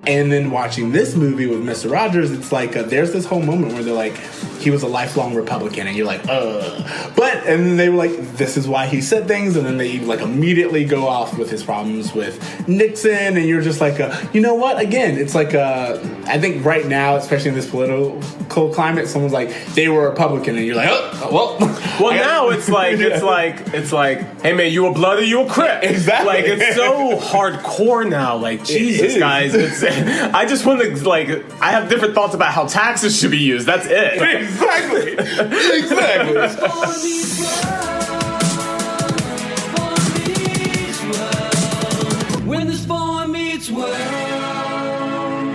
And then watching this movie with Mr. Rogers, it's like there's this whole moment where they're like, he was a lifelong Republican, and you're like, but and then they were like, this is why he said things, and then they like immediately go off with his problems with Nixon, and you're just like, you know what? Again, it's like I think right now, especially in this political climate, someone's like, they were Republican, and you're like, well, now it's like, hey man, you a blood or you a Crip? Exactly. Like it's so hardcore now. Like Jesus, guys, I just want to I have different thoughts about how taxes should be used. That's it. Exactly. When this boy meets world.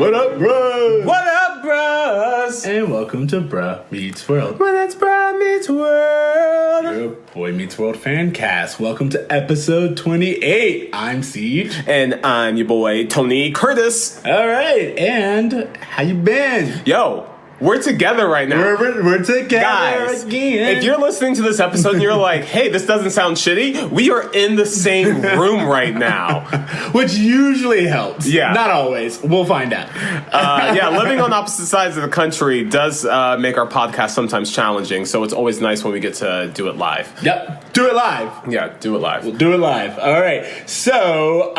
What up, bro? What up, bros? And welcome to Bruh Meets World. Well, that's Bruh Meets World. Your Boy Meets World fan cast. Welcome to episode 28. I'm Siege. And I'm your boy, Tony Curtis. All right, and how you been? Yo, we're together right now. We're together Guys, again. if you're listening to this episode and you're like, hey, this doesn't sound shitty, we are in the same room right now. Which usually helps. Yeah. Not always. We'll find out. Living on opposite sides of the country does make our podcast sometimes challenging, so it's always nice when we get to do it live. Yep. Do it live. Yeah, do it live. We'll do it live. All right. So,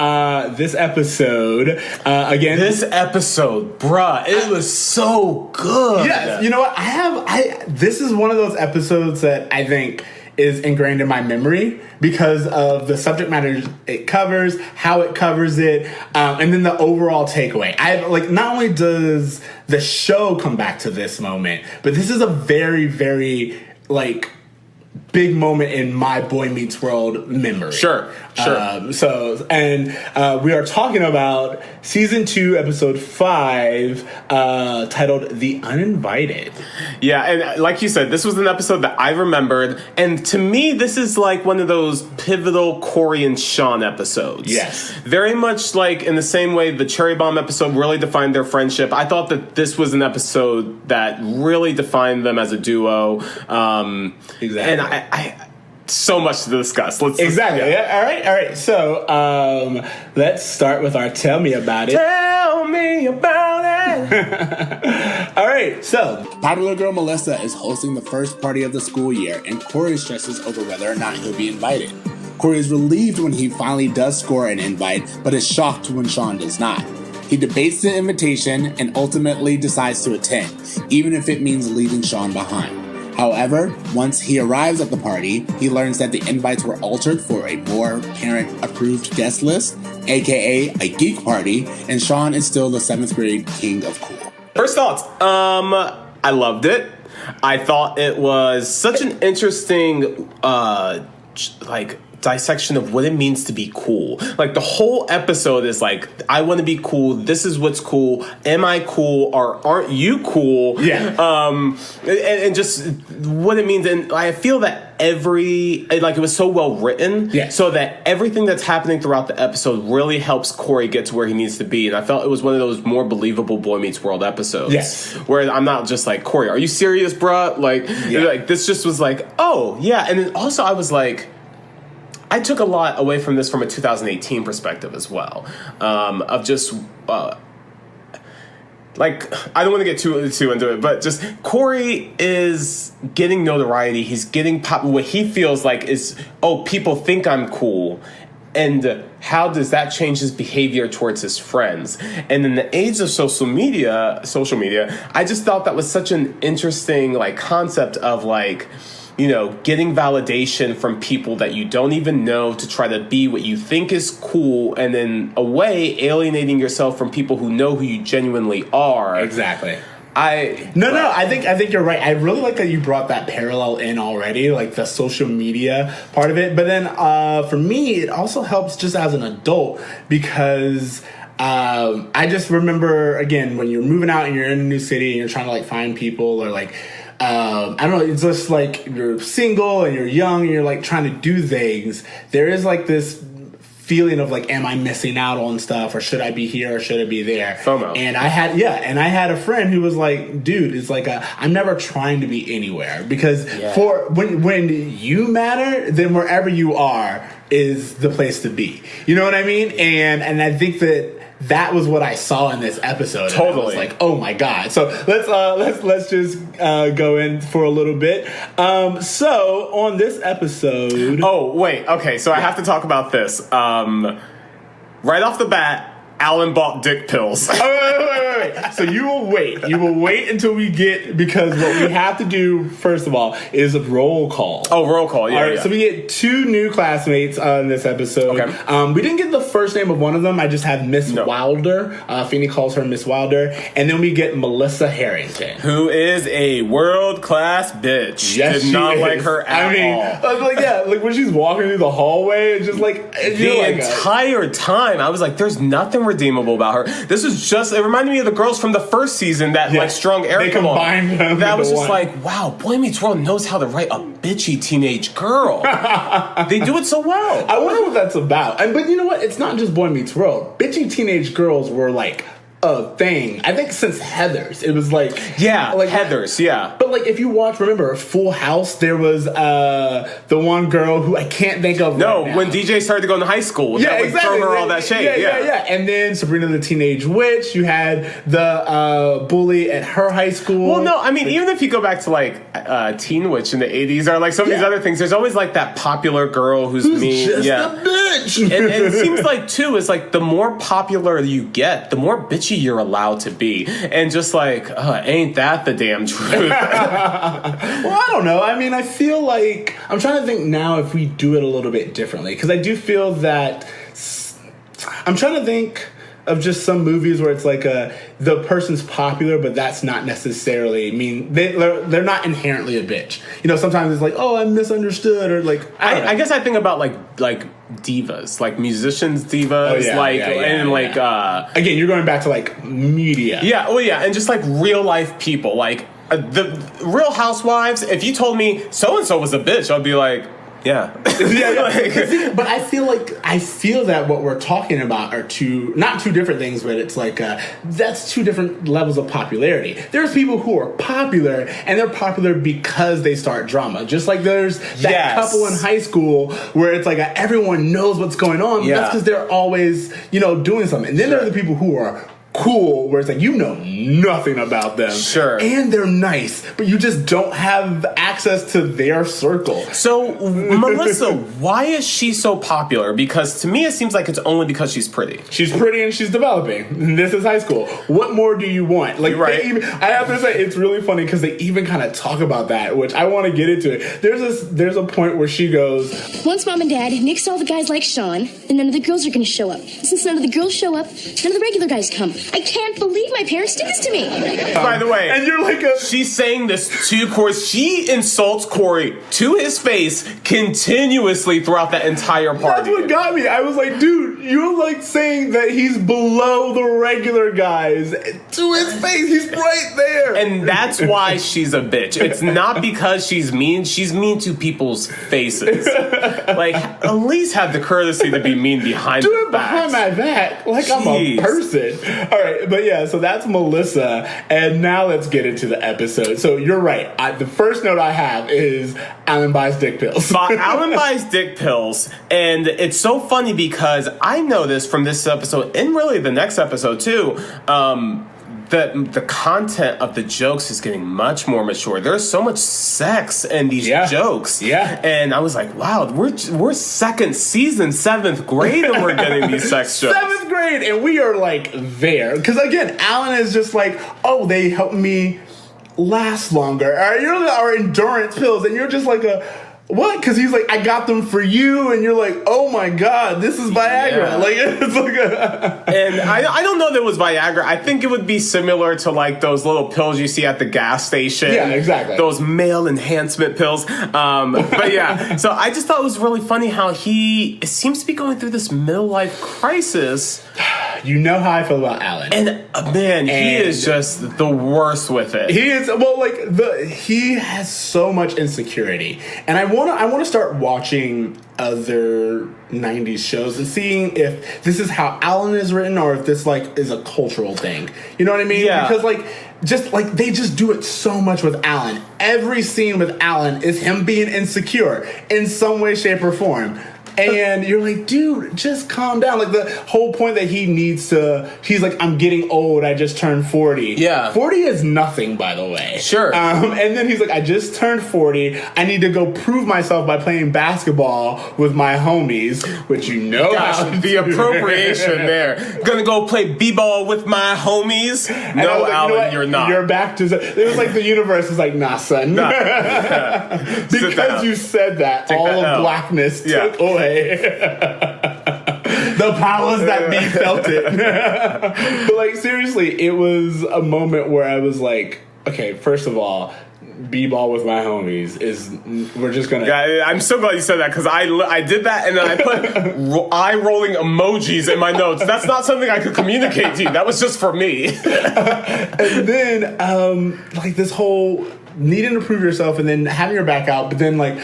this episode, again. This episode, bruh, it was so good. Yes, you know what? This is one of those episodes that I think is ingrained in my memory because of the subject matter it covers, how it covers it, and then the overall takeaway. Not only does the show come back to this moment, but this is a very, very big moment in my Boy Meets World memory. Sure. We are talking about season 2, episode 5, titled "The Uninvited." Yeah, and like you said, this was an episode that I remembered, and to me, this is like one of those pivotal Cory and Shawn episodes. Yes, very much like in the same way the Cherry Bomb episode really defined their friendship. I thought that this was an episode that really defined them as a duo. Exactly. And I so much to discuss. Exactly. Yeah. All right. So, let's start with our Tell Me About It. Tell me about it. All right. So, Popular girl Melissa is hosting the first party of the school year, and Cory stresses over whether or not he'll be invited. Cory is relieved when he finally does score an invite, but is shocked when Shawn does not. He debates the invitation and ultimately decides to attend, even if it means leaving Shawn behind. However, once he arrives at the party, he learns that the invites were altered for a more parent-approved guest list, aka a geek party, and Shawn is still the 7th grade king of cool. First thoughts. I loved it. I thought it was such an interesting, dissection of what it means to be cool. Like, the whole episode is like, I want to be cool. This is what's cool. Am I cool or aren't you cool? Yeah. And just what it means. And I feel that it was so well written. Yeah. So that everything that's happening throughout the episode really helps Cory get to where he needs to be. And I felt it was one of those more believable Boy Meets World episodes. Yes. Where I'm not just like, Cory, are you serious, bruh? Like this just was like, oh yeah. And then also I was like, I took a lot away from this from a 2018 perspective as well, of just, I don't want to get too into it, but just Cory is getting notoriety. He's getting what he feels like is, people think I'm cool. And how does that change his behavior towards his friends? And in the age of social media, I just thought that was such an interesting, concept of, getting validation from people that you don't even know to try to be what you think is cool, and then alienating yourself from people who know who you genuinely are. Exactly. I think you're right. I really like that you brought that parallel in already, like the social media part of it. But then for me, it also helps just as an adult because I just remember, again, when you're moving out and you're in a new city and you're trying to find people or I don't know, it's just you're single and you're young and you're trying to do things. There is this feeling of am I missing out on stuff, or should I be here or should I be there? FOMO. And I had a friend who was like, dude, it's I'm never trying to be anywhere because for when you matter, then wherever you are is the place to be. You know what I mean? And I think that was what I saw in this episode. Totally. And I was like, oh my god. So let's just go in for a little bit. So on this episode, oh wait, okay. So I have to talk about this. Right off the bat, Alan bought dick pills. Wait. So you will wait. You will wait until we get, because what we have to do, first of all, is a roll call. Oh, roll call. Yeah, all right, yeah. so we get 2 new classmates on this episode. Okay. We didn't get the first name of one of them. I just have Ms.Wilder. Feeney calls her Ms.Wilder. And then we get Melissa Harrington, who is a world-class bitch. Yes, Did not she like is. her at all. Like when she's walking through the hallway, it's just like The entire time, I was like, there's nothing redeemable about her. This was just, it reminded me of the girls from the first season that like strung Eric. They combined them. That was into just one. like, wow, Boy Meets World knows how to write a bitchy teenage girl. They do it so well. I wonder what that's about. But you know what? It's not just Boy Meets World. Bitchy teenage girls were like a thing. I think since Heathers, it was like Heathers, yeah. But like if you remember Full House, there was the one girl who I can't think of. No, right now. when DJ started to go into high school, that would throw her all that shade. Yeah. And then Sabrina the Teenage Witch. You had the bully at her high school. Well, no, I mean, even if you go back to like Teen Witch in the 80s or like some of these other things, there's always like that popular girl who's mean. Just a bitch. and it seems like too is like the more popular you get, the more bitchy you're allowed to be, and just like ain't that the damn truth? Well, I don't know. I mean, I feel like I'm trying to think now if we do it a little bit differently, because I do feel that I'm trying to think of just some movies where it's like the person's popular, but that's not necessarily mean they're not inherently a bitch. You know, sometimes it's like, oh, I'm misunderstood, or like I guess I think about like divas, like musicians divas, again, you're going back to like media. Yeah, well, yeah, and just like real life people, like the Real Housewives. If you told me so and so was a bitch, I'd be like, yeah. But I feel that what we're talking about are not two different things, but it's like that's 2 different levels of popularity. There's people who are popular, and they're popular because they start drama. Just like there's that couple in high school where it's like everyone knows what's going on. But that's because they're always doing something. And then there are the people who are cool, where it's like you know nothing about them, and they're nice, but you just don't have access to their circle. So Melissa, why is she so popular? Because to me it seems like it's only because she's pretty. She's pretty and she's developing. This is high school. What more do you want? Like, I have to say, it's really funny because they even kind of talk about that, which I want to get into it. There's a point where she goes, once Mom and Dad nixed all the guys like Shawn, then none of the girls are going to show up. Since none of the girls show up, none of the regular guys come. I can't believe my parents did this to me. By the way, and you're like she's saying this to Cory. She insults Cory to his face continuously throughout that entire party. That's what got me. I was like, dude, you're like saying that he's below the regular guys to his face. He's right there. And that's why she's a bitch. It's not because she's mean. She's mean to people's faces. Like, at least have the courtesy to be mean behind do their it behind backs. my back like I'm a person. All right, but yeah, so that's Melissa, and now let's get into the episode. So you're right. The first note I have is Alan buys dick pills. Alan buys dick pills, and it's so funny because I noticed from this episode, and really the next episode too, that the content of the jokes is getting much more mature. There's so much sex in these jokes. Yeah. And I was like, wow, we're second season, 7th grade, and we're getting these sex jokes. 7th grade, and we are like there. Because again, Alan is just like, oh, they help me last longer. Our endurance pills, and you're just like what? Because he's like, I got them for you, and you're like, oh my god, this is Viagra. Yeah. Like it's like and I don't know that it was Viagra. I think it would be similar to like those little pills you see at the gas station. Yeah, exactly. Those male enhancement pills. But yeah, so I just thought it was really funny how he seems to be going through this midlife crisis. You know how I feel about Alan, and man, he is just the worst with it. He is he has so much insecurity, and I want to start watching other 90s shows and seeing if this is how Alan is written or if this like is a cultural thing. You know what I mean? Yeah. Because they just do it so much with Alan. Every scene with Alan is him being insecure in some way, shape, or form. And you're like, dude, just calm down. Like, the whole point that he's like, I'm getting old, I just turned 40. Yeah. 40 is nothing, by the way. Sure. And then he's like, I just turned 40, I need to go prove myself by playing basketball with my homies, which Gosh, the appropriation there. Gonna go play b-ball with my homies? No, like, Alan, you're not. You're back to... It was like the universe was like, nah, son. Nah. Because you said that, all of blackness took away the powers that be felt it. But, like, seriously, it was a moment where I was like, okay, first of all, b-ball with my homies we're just gonna... Yeah, I'm so glad you said that, because I did that and then I put eye-rolling emojis in my notes. That's not something I could communicate to you. That was just for me. And then, like, this whole needing to prove yourself and then having your back out, but then, like,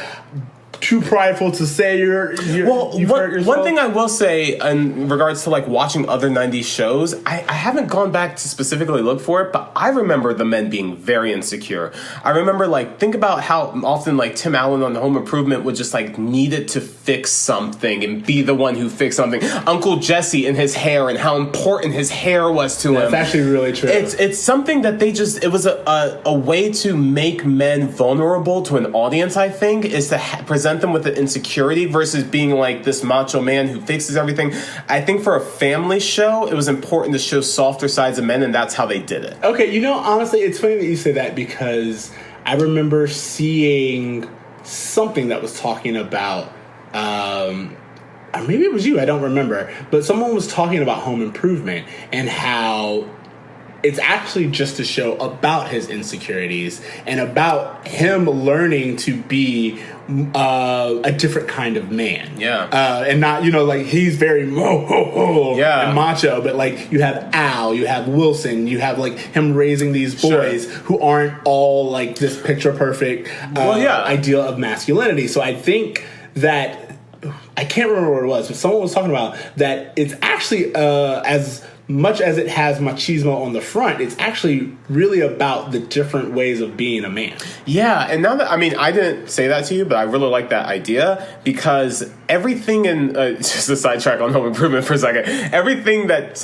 too prideful to say you've hurt yourself. One thing I will say in regards to, like, watching other 90s shows, I haven't gone back to specifically look for it, but I remember the men being very insecure. I remember, like, think about how often, like, Tim Allen on Home Improvement would just, like, needed to fix something and be the one who fixed something. Uncle Jesse and his hair and how important his hair was to him. That's actually really true. It's something that they just... It was a way to make men vulnerable to an audience, I think, is to present them with the insecurity versus being like this macho man who fixes everything. I think for a family show, it was important to show softer sides of men, and that's how they did it. Okay, honestly, it's funny that you say that, because I remember seeing something that was talking about, or maybe it was you, I don't remember, but someone was talking about Home Improvement and how it's actually just a show about his insecurities and about him learning to be a different kind of man. Yeah. And not, like, he's very and macho, but, like, you have Al, you have Wilson, you have, like, him raising these boys who aren't all, like, this picture perfect ideal of masculinity. So I think that, I can't remember what it was, but someone was talking about that it's actually as much as it has machismo on the front, it's actually really about the different ways of being a man. Yeah, and now that, I didn't say that to you, but I really like that idea, because everything in, just a sidetrack on Home Improvement for a second, everything that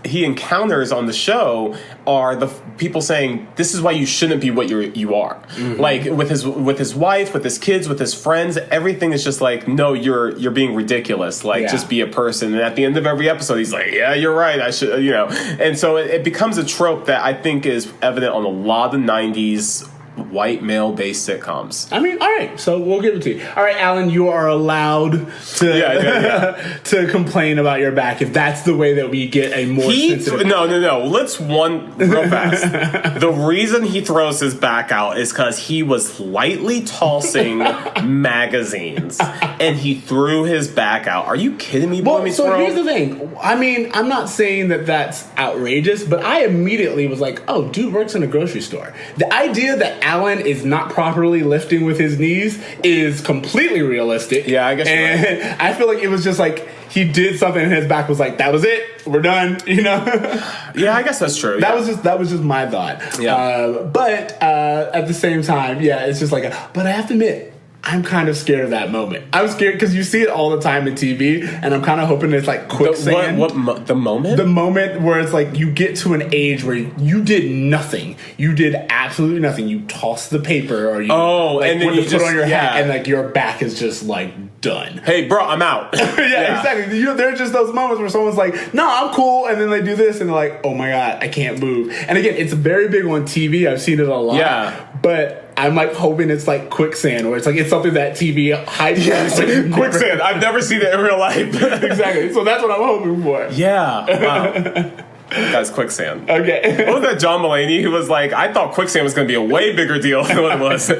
he encounters on the show are the people saying, this is why you shouldn't be what you are. Mm-hmm. Like, with his wife, with his kids, with his friends, everything is just like, no, you're being ridiculous. Like, just be a person. And at the end of every episode, he's like, yeah, you're right. I should, And so it becomes a trope that I think is evident on a lot of 90s white male-based sitcoms. All right, so we'll give it to you. All right, Alan, you are allowed to to complain about your back if that's the way that we get a more sensitive... No. Let's real fast. The reason he throws his back out is because he was lightly tossing magazines, and he threw his back out. Are you kidding me, boy? So here's the thing. I'm not saying that that's outrageous, but I immediately was like, oh, dude works in a grocery store. The idea that Alan is not properly lifting with his knees is completely realistic. Yeah, I guess you're right. And I feel like it was just like he did something and his back was like, that was it, we're done, Yeah, I guess that's true. That was just my thought. Yeah. But at the same time, it's just like, but I have to admit, I'm kind of scared of that moment. I'm scared because you see it all the time in TV, and I'm kind of hoping it's like quicksand. The moment? The moment where it's like you get to an age where you did nothing. You did absolutely nothing. You tossed the paper, or you and then you put on your hat, and like your back is just like done. Hey, bro, I'm out. Exactly. There are just those moments where someone's like, "No, I'm cool," and then they do this, and they're like, "Oh my god, I can't move." And again, it's very big on TV. I've seen it a lot. Yeah, but I'm like hoping it's like quicksand, where it's like it's something that TV hypes. Yes, like quicksand. I've never seen it in real life. Exactly. So that's what I'm hoping for. Yeah. Wow. That's quicksand. Okay. What was that John Mulaney who was like, I thought quicksand was going to be a way bigger deal than what it was.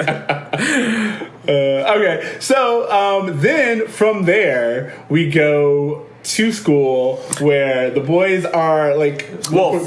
Okay. So then from there we go to school where the boys are like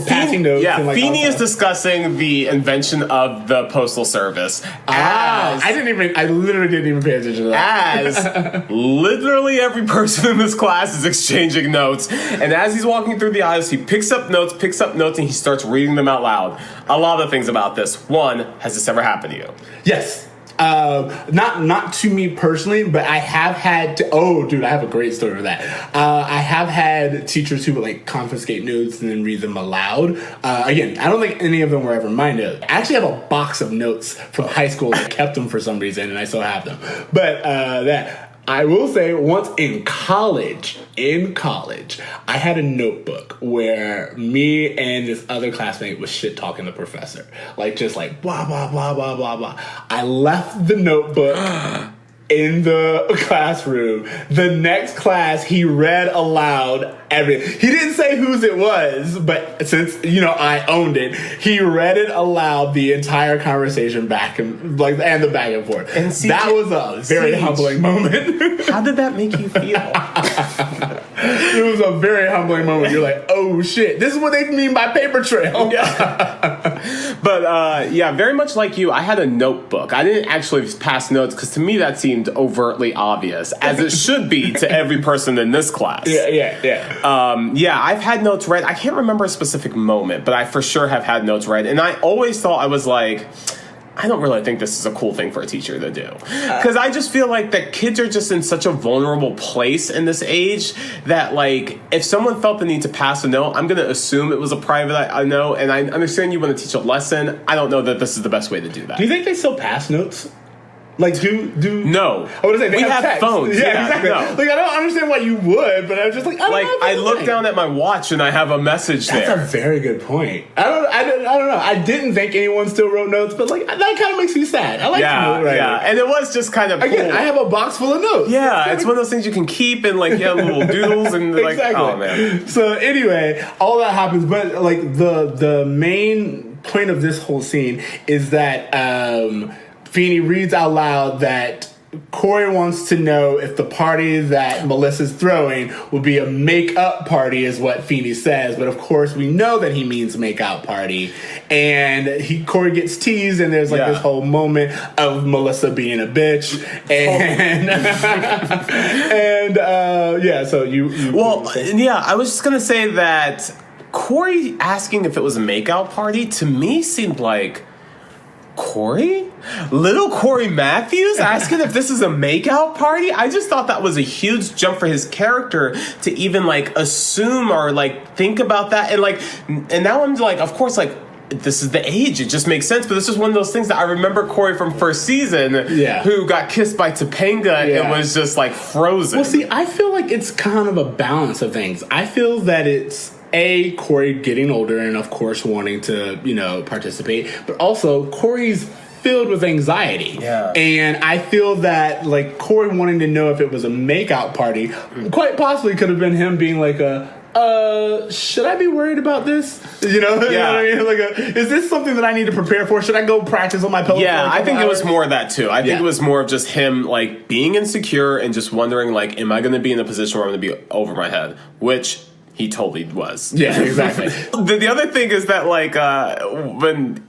passing notes. Yeah, and, like, Feeney is discussing the invention of the postal service. I literally didn't even pay attention to that. As literally every person in this class is exchanging notes, and as he's walking through the aisles, he picks up notes, and he starts reading them out loud. A lot of things about this. One, has this ever happened to you? Yes. Not to me personally, but I have had to. Oh, dude, I have a great story for that. I have had teachers who would like confiscate notes and then read them aloud. Again, I don't think any of them were ever my notes. I actually have a box of notes from high school. I kept them for some reason, and I still have them. But that. I will say, once in college, I had a notebook where me and this other classmate was shit talking the professor. Like, just like, blah, blah, blah, blah, blah, blah. I left the notebook in the classroom. The next class, he read aloud everything. He didn't say whose it was, but since, I owned it, he read it aloud the entire conversation back and the back and forth. And that was a very humbling moment. How did that make you feel? It was a very humbling moment. You're like, oh shit, this is what they mean by paper trail. Yeah. But very much like you, I had a notebook. I didn't actually pass notes because to me that seemed overtly obvious, as it should be to every person in this class. Yeah. I've had notes read. I can't remember a specific moment, but I for sure have had notes read. And I always thought, I was like, I don't really think this is a cool thing for a teacher to do. Because I just feel like that kids are just in such a vulnerable place in this age that, like, if someone felt the need to pass a note, I'm going to assume it was a private note. And I understand you want to teach a lesson. I don't know that this is the best way to do that. Do you think they still pass notes? Like, do no? I would say they we have text. phones. Yeah, exactly. No. Like, I don't understand why you would, but I was just like, I look down at my watch and I have a message there. That's a very good point. I don't know. I didn't think anyone still wrote notes, but like that kind of makes me sad. I like note writing. Yeah, and it was just kind of again. cool. I have a box full of notes. Yeah, it's one of those things you can keep and like little doodles and like exactly. Oh man. So anyway, all that happens, but like the main point of this whole scene is that Feeney reads out loud that Cory wants to know if the party that Melissa's throwing will be a make-up party, is what Feeney says. But of course, we know that he means make-out party. And Cory gets teased, and there's like this whole moment of Melissa being a bitch. And so I was just gonna say that Cory asking if it was a make-out party to me seemed like Cory? Little Cory Matthews asking if this is a makeout party? I just thought that was a huge jump for his character to even like assume or like think about that. And now I'm like, of course, like, this is the age. It just makes sense. But this is one of those things that I remember Cory from first season who got kissed by Topanga and was just like frozen. Well, see, I feel like it's kind of a balance of things. I feel that it's Cory getting older and of course wanting to, participate, but also Cory's filled with anxiety. Yeah. And I feel that like Cory wanting to know if it was a makeout party quite possibly could have been him being like should I be worried about this? You know what I mean? Like, is this something that I need to prepare for? Should I go practice on my pillow? Yeah, I think it was more of that too. I think it was more of just him like being insecure and just wondering like, am I going to be in a position where I'm going to be over my head? Which he totally was. Yeah, exactly. The other thing is that like when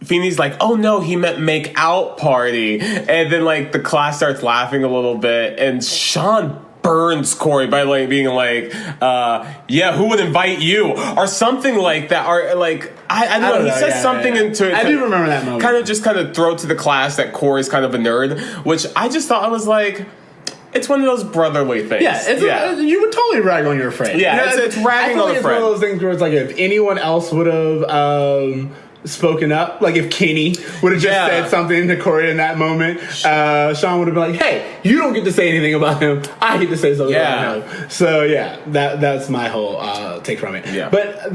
Feeney's like, oh no, he meant make out party, and then like the class starts laughing a little bit, and Shawn burns Cory by like being like, who would invite you or something like that, or like I don't know. He says something into it. I do remember that moment. Kind of throw to the class that Cory's kind of a nerd, which I just thought I was like. It's one of those brotherly things. Yeah, you would totally rag on your friend. Yeah, it's ragging on a friend. It's one of those things where it's like if anyone else would have spoken up, like if Kenny would have just said something to Cory in that moment, Shawn would have been like, hey, you don't get to say anything about him. I get to say something about him. So that's my whole take from it. Yeah. But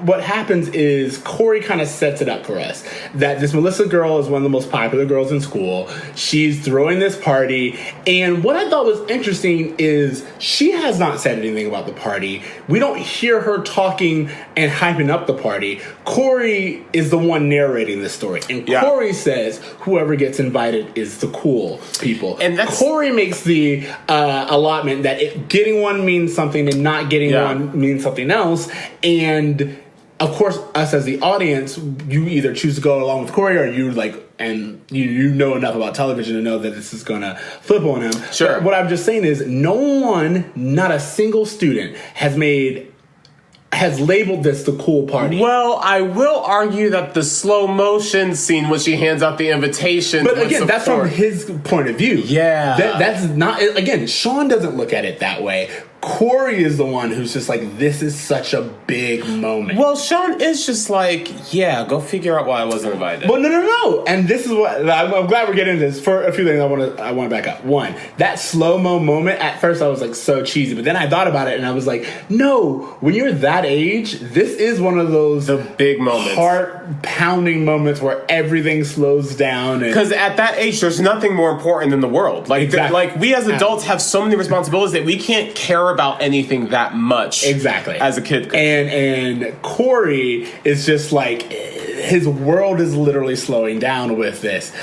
what happens is Cory kind of sets it up for us that this Melissa girl is one of the most popular girls in school. She's throwing this party, and what I thought was interesting is she has not said anything about the party. We don't hear her talking and hyping up the party. Cory is the one narrating this story, and Cory says whoever gets invited is the cool people. And Cory makes the allotment that getting one means something and not getting one means something else. And of course, us as the audience, you either choose to go along with Cory or you like, and you know enough about television to know that this is going to flip on him. Sure. But what I'm just saying is, not a single student has has labeled this the cool party. Well, I will argue that the slow motion scene when she hands out the invitation. But again, that's from his point of view. Yeah. That's not, again, Shawn doesn't look at it that way. Cory is the one who's just like, this is such a big moment. Well, Shawn is just like, yeah, go figure out why I wasn't invited. Well, no. And this is what, I'm glad we're getting this. For a few things, I want to back up. One, that slow-mo moment, at first I was like, so cheesy. But then I thought about it and I was like, no, when you're that age, this is one of those the big moments, heart-pounding moments where everything slows down. Because at that age, there's nothing more important than the world. Like, exactly. Like we as adults have so many responsibilities that we can't care about anything that much. Exactly. As a kid. And Cory is just like, his world is literally slowing down with this.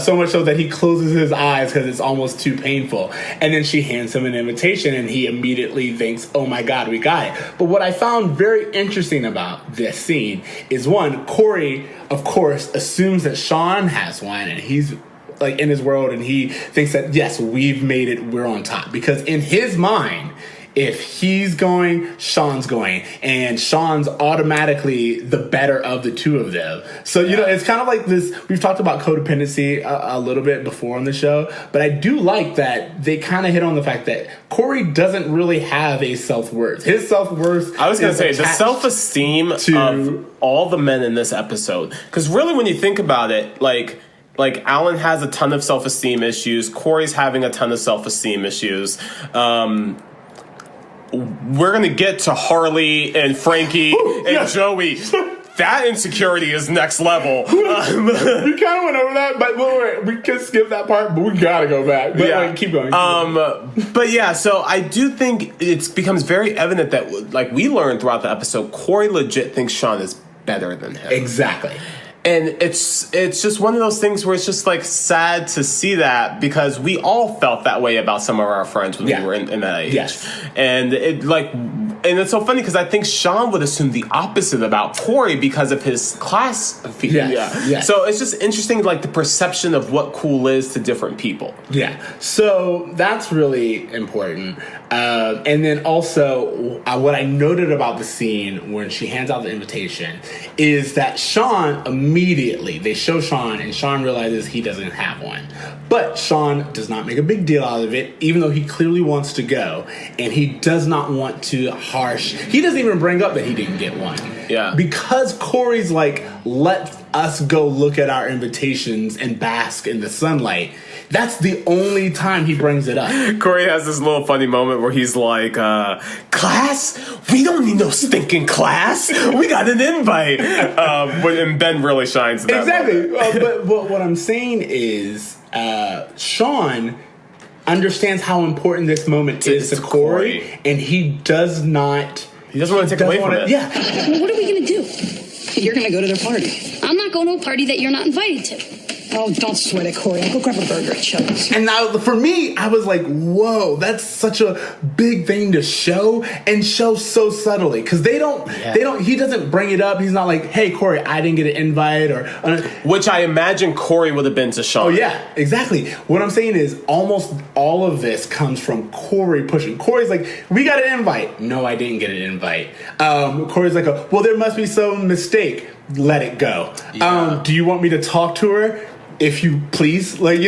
So much so that he closes his eyes because it's almost too painful. And then she hands him an invitation and he immediately thinks, oh my God, we got it. But what I found very interesting about this scene is, one, Cory, of course, assumes that Shawn has one and he's like in his world and he thinks that, yes, we've made it, we're on top. Because in his mind, if he's going, Shawn's going. And Shawn's automatically the better of the two of them. So, you know, it's kind of like this. We've talked about codependency a little bit before on the show. But I do like that they kind of hit on the fact that Cory doesn't really have a self-worth. His self-worth, I was going to say, the self-esteem of all the men in this episode. Because really, when you think about it, like Alan has a ton of self-esteem issues. Cory's having a ton of self-esteem issues. We're going to get to Harley and Frankie and Joey. That insecurity is next level. We kind of went over that, but we can skip that part, but we got to go back. But keep going. But yeah, so I do think it becomes very evident that, like we learned throughout the episode, Cory legit thinks Shawn is better than him. Exactly. And it's just one of those things where it's just like sad to see that, because we all felt that way about some of our friends when we were in that age. Yes. And it's so funny because I think Shawn would assume the opposite about Cory because of his class feeling. Yes. So it's just interesting, like the perception of what cool is to different people. Yeah. So that's really important. And then also, what I noted about the scene when she hands out the invitation is that Shawn immediately, they show Shawn, and Shawn realizes he doesn't have one. But Shawn does not make a big deal out of it, even though he clearly wants to go. And he does not want to he doesn't even bring up that he didn't get one. Yeah. Because Cory's like, let us go look at our invitations and bask in the sunlight. That's the only time he brings it up. Cory has this little funny moment where he's like, class? We don't need no stinking class. We got an invite. And Ben really shines in that exactly. But what I'm saying is, Shawn understands how important this moment is to Cory, and he does not... He doesn't want to take away from it. Yeah. Well, what are we going to do? You're going to go to their party. I'm not going to a party that you're not invited to. Oh, don't sweat it, Cory. I'll go grab a burger at Chubby's. And now, for me, I was like, whoa, that's such a big thing to show, and show so subtly. Because he doesn't bring it up. He's not like, hey, Cory, I didn't get an invite. Which I imagine Cory would have been to Shawn. Oh, yeah, exactly. What I'm saying is almost all of this comes from Cory pushing. Cory's like, we got an invite. No, I didn't get an invite. Cory's like, well, there must be some mistake. Let it go. Yeah. Do you want me to talk to her? If you please, it's like,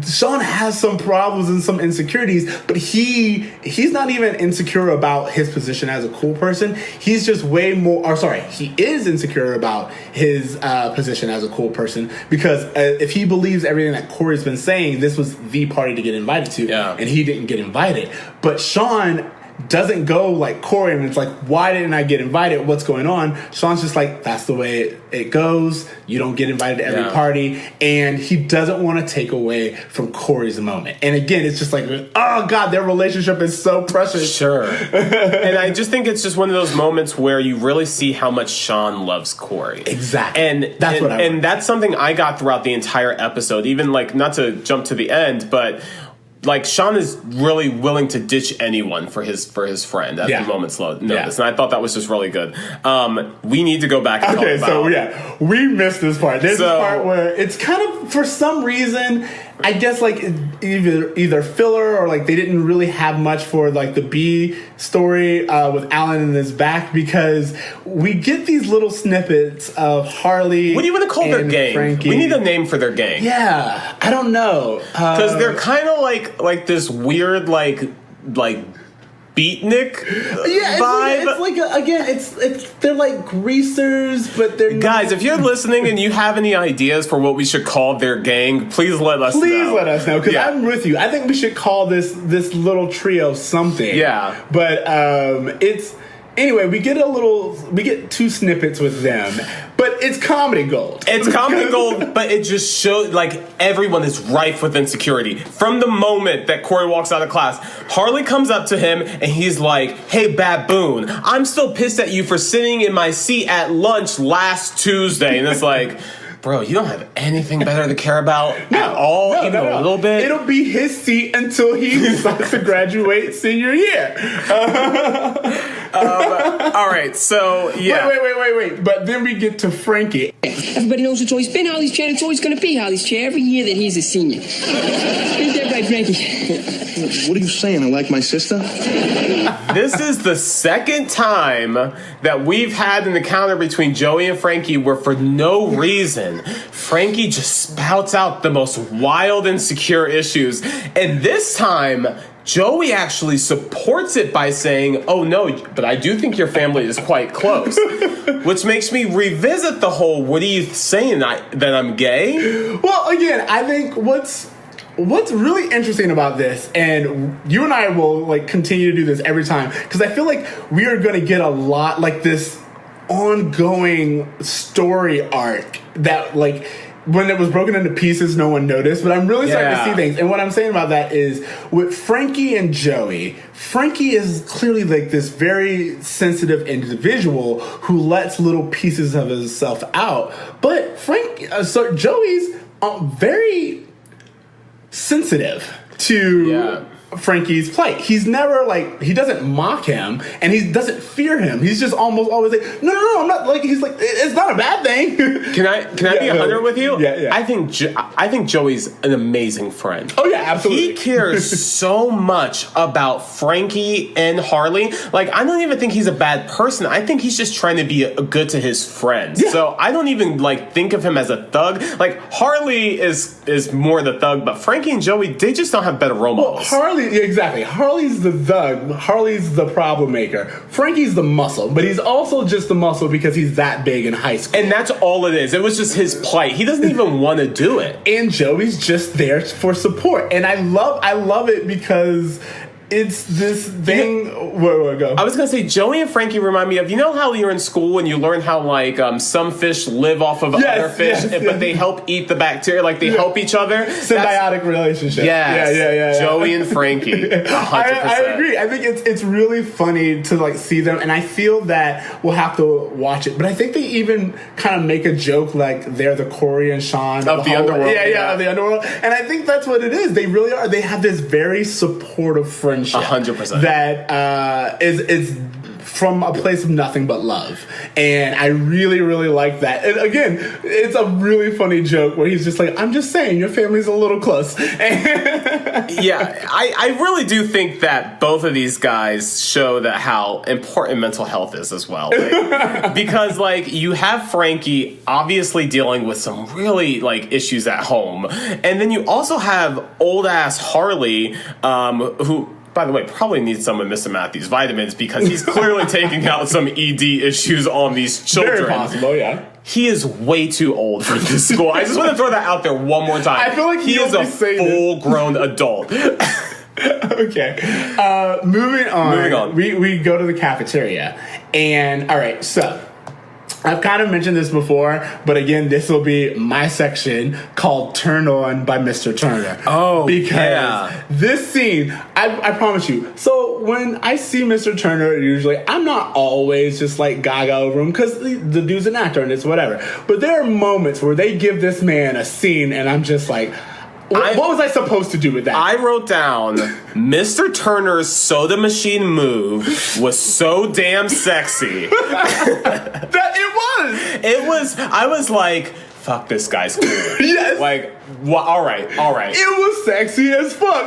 Shawn has some problems and some insecurities, but he's not even insecure about his position as a cool person. He's just he is insecure about his position as a cool person, because if he believes everything that Cory's been saying, this was the party to get invited to, and he didn't get invited. But Shawn doesn't go like Cory, and it's like, why didn't I get invited? What's going on? Shawn's just like, that's the way it goes. You don't get invited to every party. And he doesn't want to take away from Cory's moment. And again, it's just like, oh God, their relationship is so precious. Sure. And I just think it's just one of those moments where you really see how much Shawn loves Cory. Exactly. And that's something I got throughout the entire episode. Even like, not to jump to the end, but like, Shawn is really willing to ditch anyone for his friend at the moment's notice. And I thought that was just really good. We need to go back and talk about... we missed this part. There's this part where it's kind of, for some reason, I guess like either filler or like they didn't really have much for like the B story with Alan in his back, because we get these little snippets of Harley. What do you want to call their gang? Frankie. We need a name for their gang. Yeah, I don't know, because they're kind of like this weird like beatnik vibe. It's they're like greasers, but they're guys. If you're listening and you have any ideas for what we should call their gang, please let us know. Please let us know, because I'm with you. I think we should call this little trio something. Yeah, but it's. Anyway, we get 2 snippets with them, but it's comedy gold. It's comedy gold, but it just shows like everyone is rife with insecurity. From the moment that Cory walks out of class, Harley comes up to him and he's like, "Hey, baboon, I'm still pissed at you for sitting in my seat at lunch last Tuesday." And it's like, bro, you don't have anything better to care about at all, even a little bit. It'll be his seat until he decides to graduate senior year. All right, so yeah. Wait. But then we get to Frankie. Everybody knows it's always been Holly's chair. It's always going to be Holly's chair every year that he's a senior. Ain't that right, Frankie? What are you saying? I like my sister? This is the second time that we've had an encounter between Joey and Frankie where for no reason, Frankie just spouts out the most wild, insecure issues. And this time, Joey actually supports it by saying, "Oh no, but I do think your family is quite close," which makes me revisit the whole, "What are you saying, that I'm gay?" Well, again, I think what's really interesting about this, and you and I will like continue to do this every time, because I feel like we are going to get a lot like this ongoing story arc that like when it was broken into pieces, no one noticed, but I'm really starting to see things. And what I'm saying about that is with Frankie and Joey, Frankie is clearly like this very sensitive individual who lets little pieces of himself out. But Joey's very sensitive to Frankie's plight. He's never like, he doesn't mock him and he doesn't fear him. He's just almost always like, no, I'm not, like, he's like, it's not a bad thing. Can I be 100 with you? Yeah. I think Joey's an amazing friend. Oh yeah, absolutely. He cares so much about Frankie and Harley. Like, I don't even think he's a bad person. I think he's just trying to be good to his friends. Yeah. So I don't even like think of him as a thug. Like, Harley is more the thug, but Frankie and Joey, they just don't have better role models. Exactly. Harley's the thug. Harley's the problem maker. Frankie's the muscle, but he's also just the muscle because he's that big in high school. And that's all it is. It was just his plight. He doesn't even want to do it. And Joey's just there for support. And I love it because it's this thing. Where go? I was gonna say Joey and Frankie remind me of, you know how you're in school and you learn how like some fish live off of other fish, but they help eat the bacteria, like they help each other. Symbiotic relationship. Yes. Yeah. Joey and Frankie. 100%. I agree. I think it's really funny to like see them, and I feel that we'll have to watch it. But I think they even kind of make a joke like they're the Cory and Shawn of the underworld. Yeah, of the underworld. And I think that's what it is. They really are. They have this very supportive friendship. 100%. That is from a place of nothing but love. And I really, really like that. And again, it's a really funny joke where he's just like, I'm just saying, your family's a little close. Yeah, I really do think that both of these guys show that how important mental health is as well. Like, because, like, you have Frankie obviously dealing with some really, like, issues at home. And then you also have old-ass Harley, who, by the way, probably needs some of Mr. Matthews' vitamins because he's clearly taking out some ED issues on these children. Very possible, yeah. He is way too old for this school. I just want to throw that out there one more time. I feel like he is a full-grown adult. Okay. Moving on. We go to the cafeteria. And, all right, so I've kind of mentioned this before, but again, this will be my section called Turn On by Mr. Turner. Oh, because this scene, I promise you. So when I see Mr. Turner, usually, I'm not always just like gaga over him because the dude's an actor and it's whatever. But there are moments where they give this man a scene and I'm just like, what was I supposed to do with that? I wrote down, Mr. Turner's soda machine move was so damn sexy. That it was. I was like, fuck, this guy's cool. Yes. Like, well, all right. It was sexy as fuck.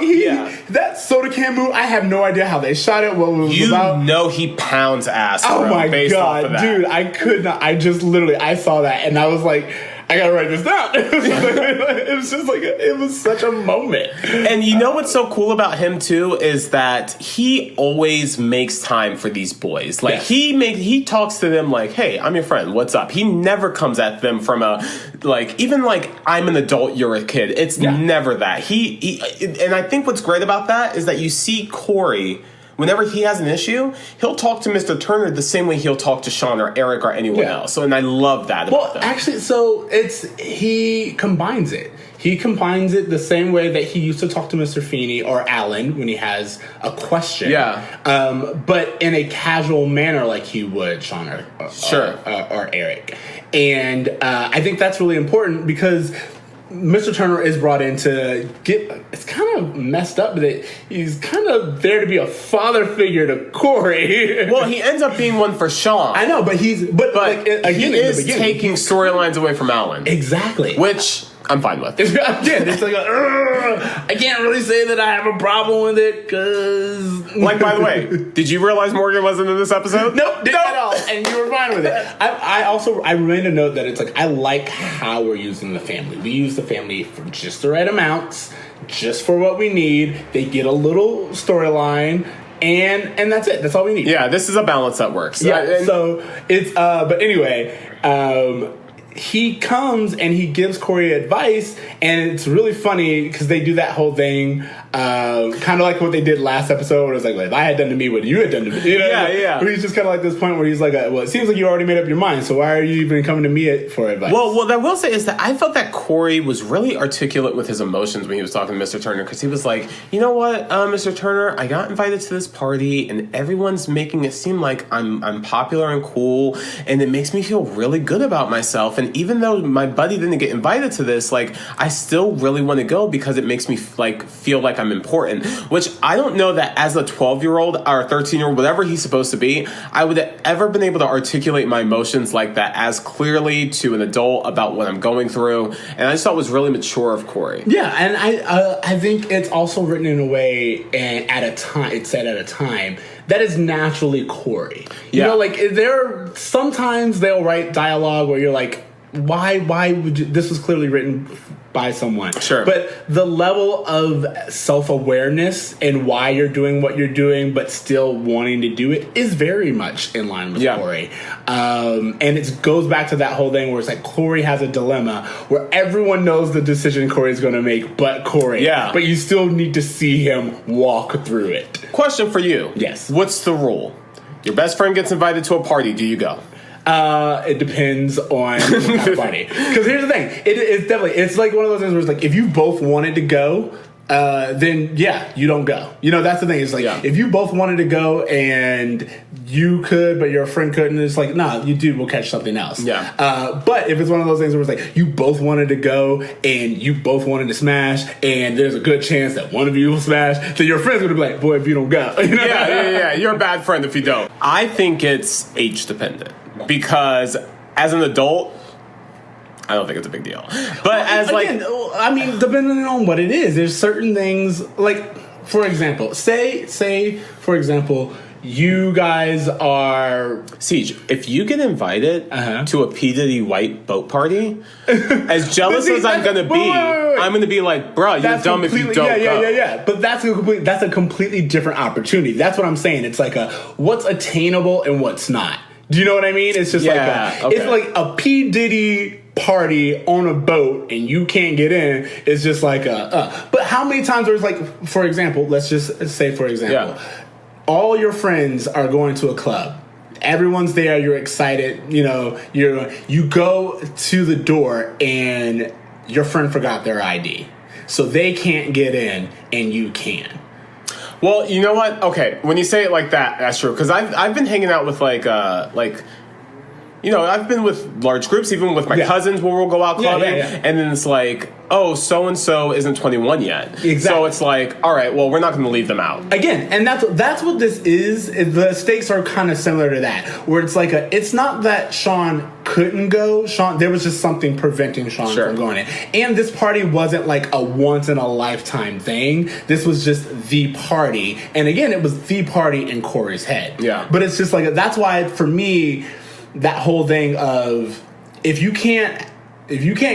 That soda can move, I have no idea how they shot it, what it was about. You know he pounds ass, bro, Oh my based off of God, that. dude, I could not. I just literally, I saw that and I was like, I gotta write this down. It was just like, it was such a moment. And you know what's so cool about him too is that he always makes time for these boys. Like he talks to them like, "Hey, I'm your friend. What's up?" He never comes at them from a even like I'm an adult, you're a kid. It's never that. He and I think what's great about that is that you see Cory. Whenever he has an issue, he'll talk to Mr. Turner the same way he'll talk to Shawn or Eric or anyone else. So, and I love that about them. Actually, so he combines it. He combines it the same way that he used to talk to Mr. Feeney or Alan when he has a question. But in a casual manner like he would Shawn or Eric. And I think that's really important because Mr. Turner is brought in to it's kind of messed up that he's kind of there to be a father figure to Cory. Well, he ends up being one for Shawn. I know, but he is taking storylines away from Alan. Exactly. Which I'm fine with. Again, it's like I can't really say that I have a problem with it because... Like, by the way, did you realize Morgan wasn't in this episode? Nope, didn't at all. And you were fine with it. I made a note that it's like, I like how we're using the family. We use the family for just the right amounts, just for what we need. They get a little storyline. And that's it. That's all we need. Yeah, this is a balance that works. Yeah, so it's... but anyway... he comes and he gives Cory advice, and it's really funny because they do that whole thing, kind of like what they did last episode, where it's like, if I had done to me what you had done to me. You know? Yeah. Where he's just kind of like this point where he's like, well, it seems like you already made up your mind, so why are you even coming to me for advice? Well, what I will say is that I felt that Cory was really articulate with his emotions when he was talking to Mr. Turner, because he was like, you know what, Mr. Turner, I got invited to this party, and everyone's making it seem like I'm popular and cool, and it makes me feel really good about myself. And even though my buddy didn't get invited to this, like, I still really want to go because it makes me feel like I'm important. Which I don't know that as a 12-year-old or 13-year-old, whatever he's supposed to be, I would have ever been able to articulate my emotions like that as clearly to an adult about what I'm going through. And I just thought it was really mature of Cory. Yeah, and I think it's also written in a way and at a time. It's said at a time that is naturally Cory. You know, like sometimes they'll write dialogue where you're like, why would you, this was clearly written by someone. Sure. But the level of self-awareness and why you're doing what you're doing but still wanting to do it is very much in line with Cory. And it goes back to that whole thing where it's like Cory has a dilemma where everyone knows the decision Cory's going to make but Cory. Yeah. But you still need to see him walk through it. Question for you. Yes. What's the rule? Your best friend gets invited to a party. Do you go? It depends on the party. Because here's the thing. It's like one of those things where it's like, if you both wanted to go, then yeah, you don't go. You know, that's the thing. It's like, if you both wanted to go and you could, but your friend couldn't, it's like, nah, you dude, we'll catch something else. Yeah. But if it's one of those things where it's like, you both wanted to go and you both wanted to smash and there's a good chance that one of you will smash, then your friend's going to be like, boy, if you don't go. You know? Yeah. You're a bad friend if you don't. I think it's age dependent. Because as an adult, I don't think it's a big deal. But I mean, depending on what it is, there's certain things, like, for example, say, for example, you guys are... Siege, if you get invited to a P. Diddy White boat party, as jealous as I'm going to be, I'm going to be like, bro, you're dumb if you don't go. Yeah. But that's a completely different opportunity. That's what I'm saying. It's like what's attainable and what's not. Do you know what I mean? It's just it's like a P. Diddy party on a boat and you can't get in. It's just like But how many times there's like, for example, let's just say, for example, all your friends are going to a club. Everyone's there. You're excited. You know, you go to the door and your friend forgot their ID, so they can't get in and you can. Well, you know what? Okay, when you say it like that, that's true. Because I've been hanging out with I've been with large groups, even with my cousins when we'll go out clubbing, and then it's like oh, so-and-so isn't 21 yet. Exactly. So it's like, all right, well, we're not going to leave them out. Again, and that's what this is. The stakes are kind of similar to that, where it's like it's not that Shawn couldn't go. There was just something preventing Shawn from going in. And this party wasn't like a once-in-a-lifetime thing. This was just the party. And again, it was the party in Cory's head. Yeah. But it's just like, that's why, for me, that whole thing of, if you can't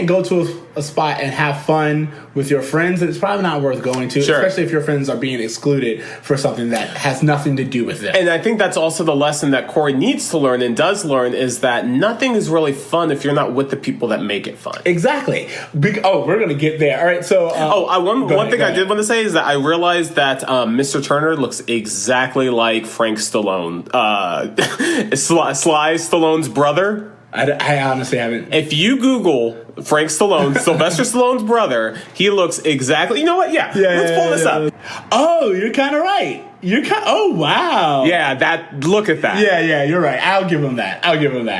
go to a spot and have fun with your friends, it's probably not worth going to, especially if your friends are being excluded for something that has nothing to do with them. And I think that's also the lesson that Cory needs to learn and does learn, is that nothing is really fun if you're not with the people that make it fun. Exactly. We're going to get there. All right, so... one thing I did want to say is that I realized that Mr. Turner looks exactly like Frank Stallone. Sly Stallone's brother. I honestly haven't. If you Google Frank Stallone, Sylvester Stallone's brother, he looks exactly... You know what? Yeah. Let's pull this up. Oh, you're kind of right. Oh, wow. Yeah, look at that. Yeah, you're right. I'll give him that.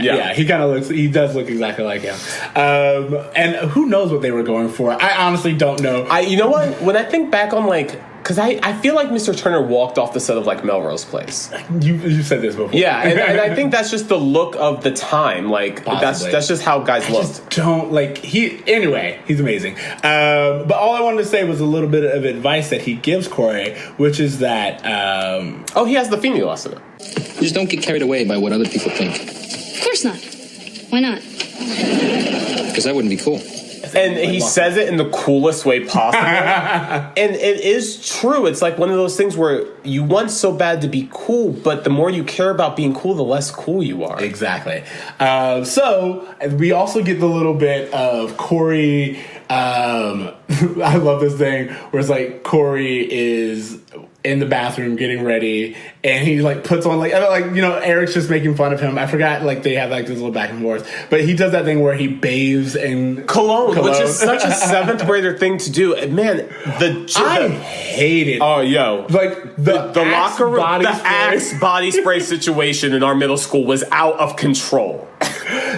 Yeah, he does look exactly like him. And who knows what they were going for? I honestly don't know. You know what? When I think back on, like... Because I feel like Mr. Turner walked off the set of, like, Melrose Place. You said this before. Yeah, and I think that's just the look of the time. Like, that's just how guys looked. Just don't, like, anyway, he's amazing. But all I wanted to say was a little bit of advice that he gives Cory, which is that... he has the Feeney lesson. Just don't get carried away by what other people think. Of course not. Why not? Because that wouldn't be cool. And he says it in the coolest way possible. And it is true. It's like one of those things where you want so bad to be cool, but the more you care about being cool, the less cool you are. Exactly. So we also get the little bit of Cory. I love this thing where it's like Cory is in the bathroom getting ready, and he like puts on like Eric's just making fun of him. I forgot, like, they have like this little back and forth, but he does that thing where he bathes in cologne. Which is such a 7th grader thing to do. Man, I hate it. Oh, yo, like the locker room, the spray. Axe body spray situation in our middle school was out of control.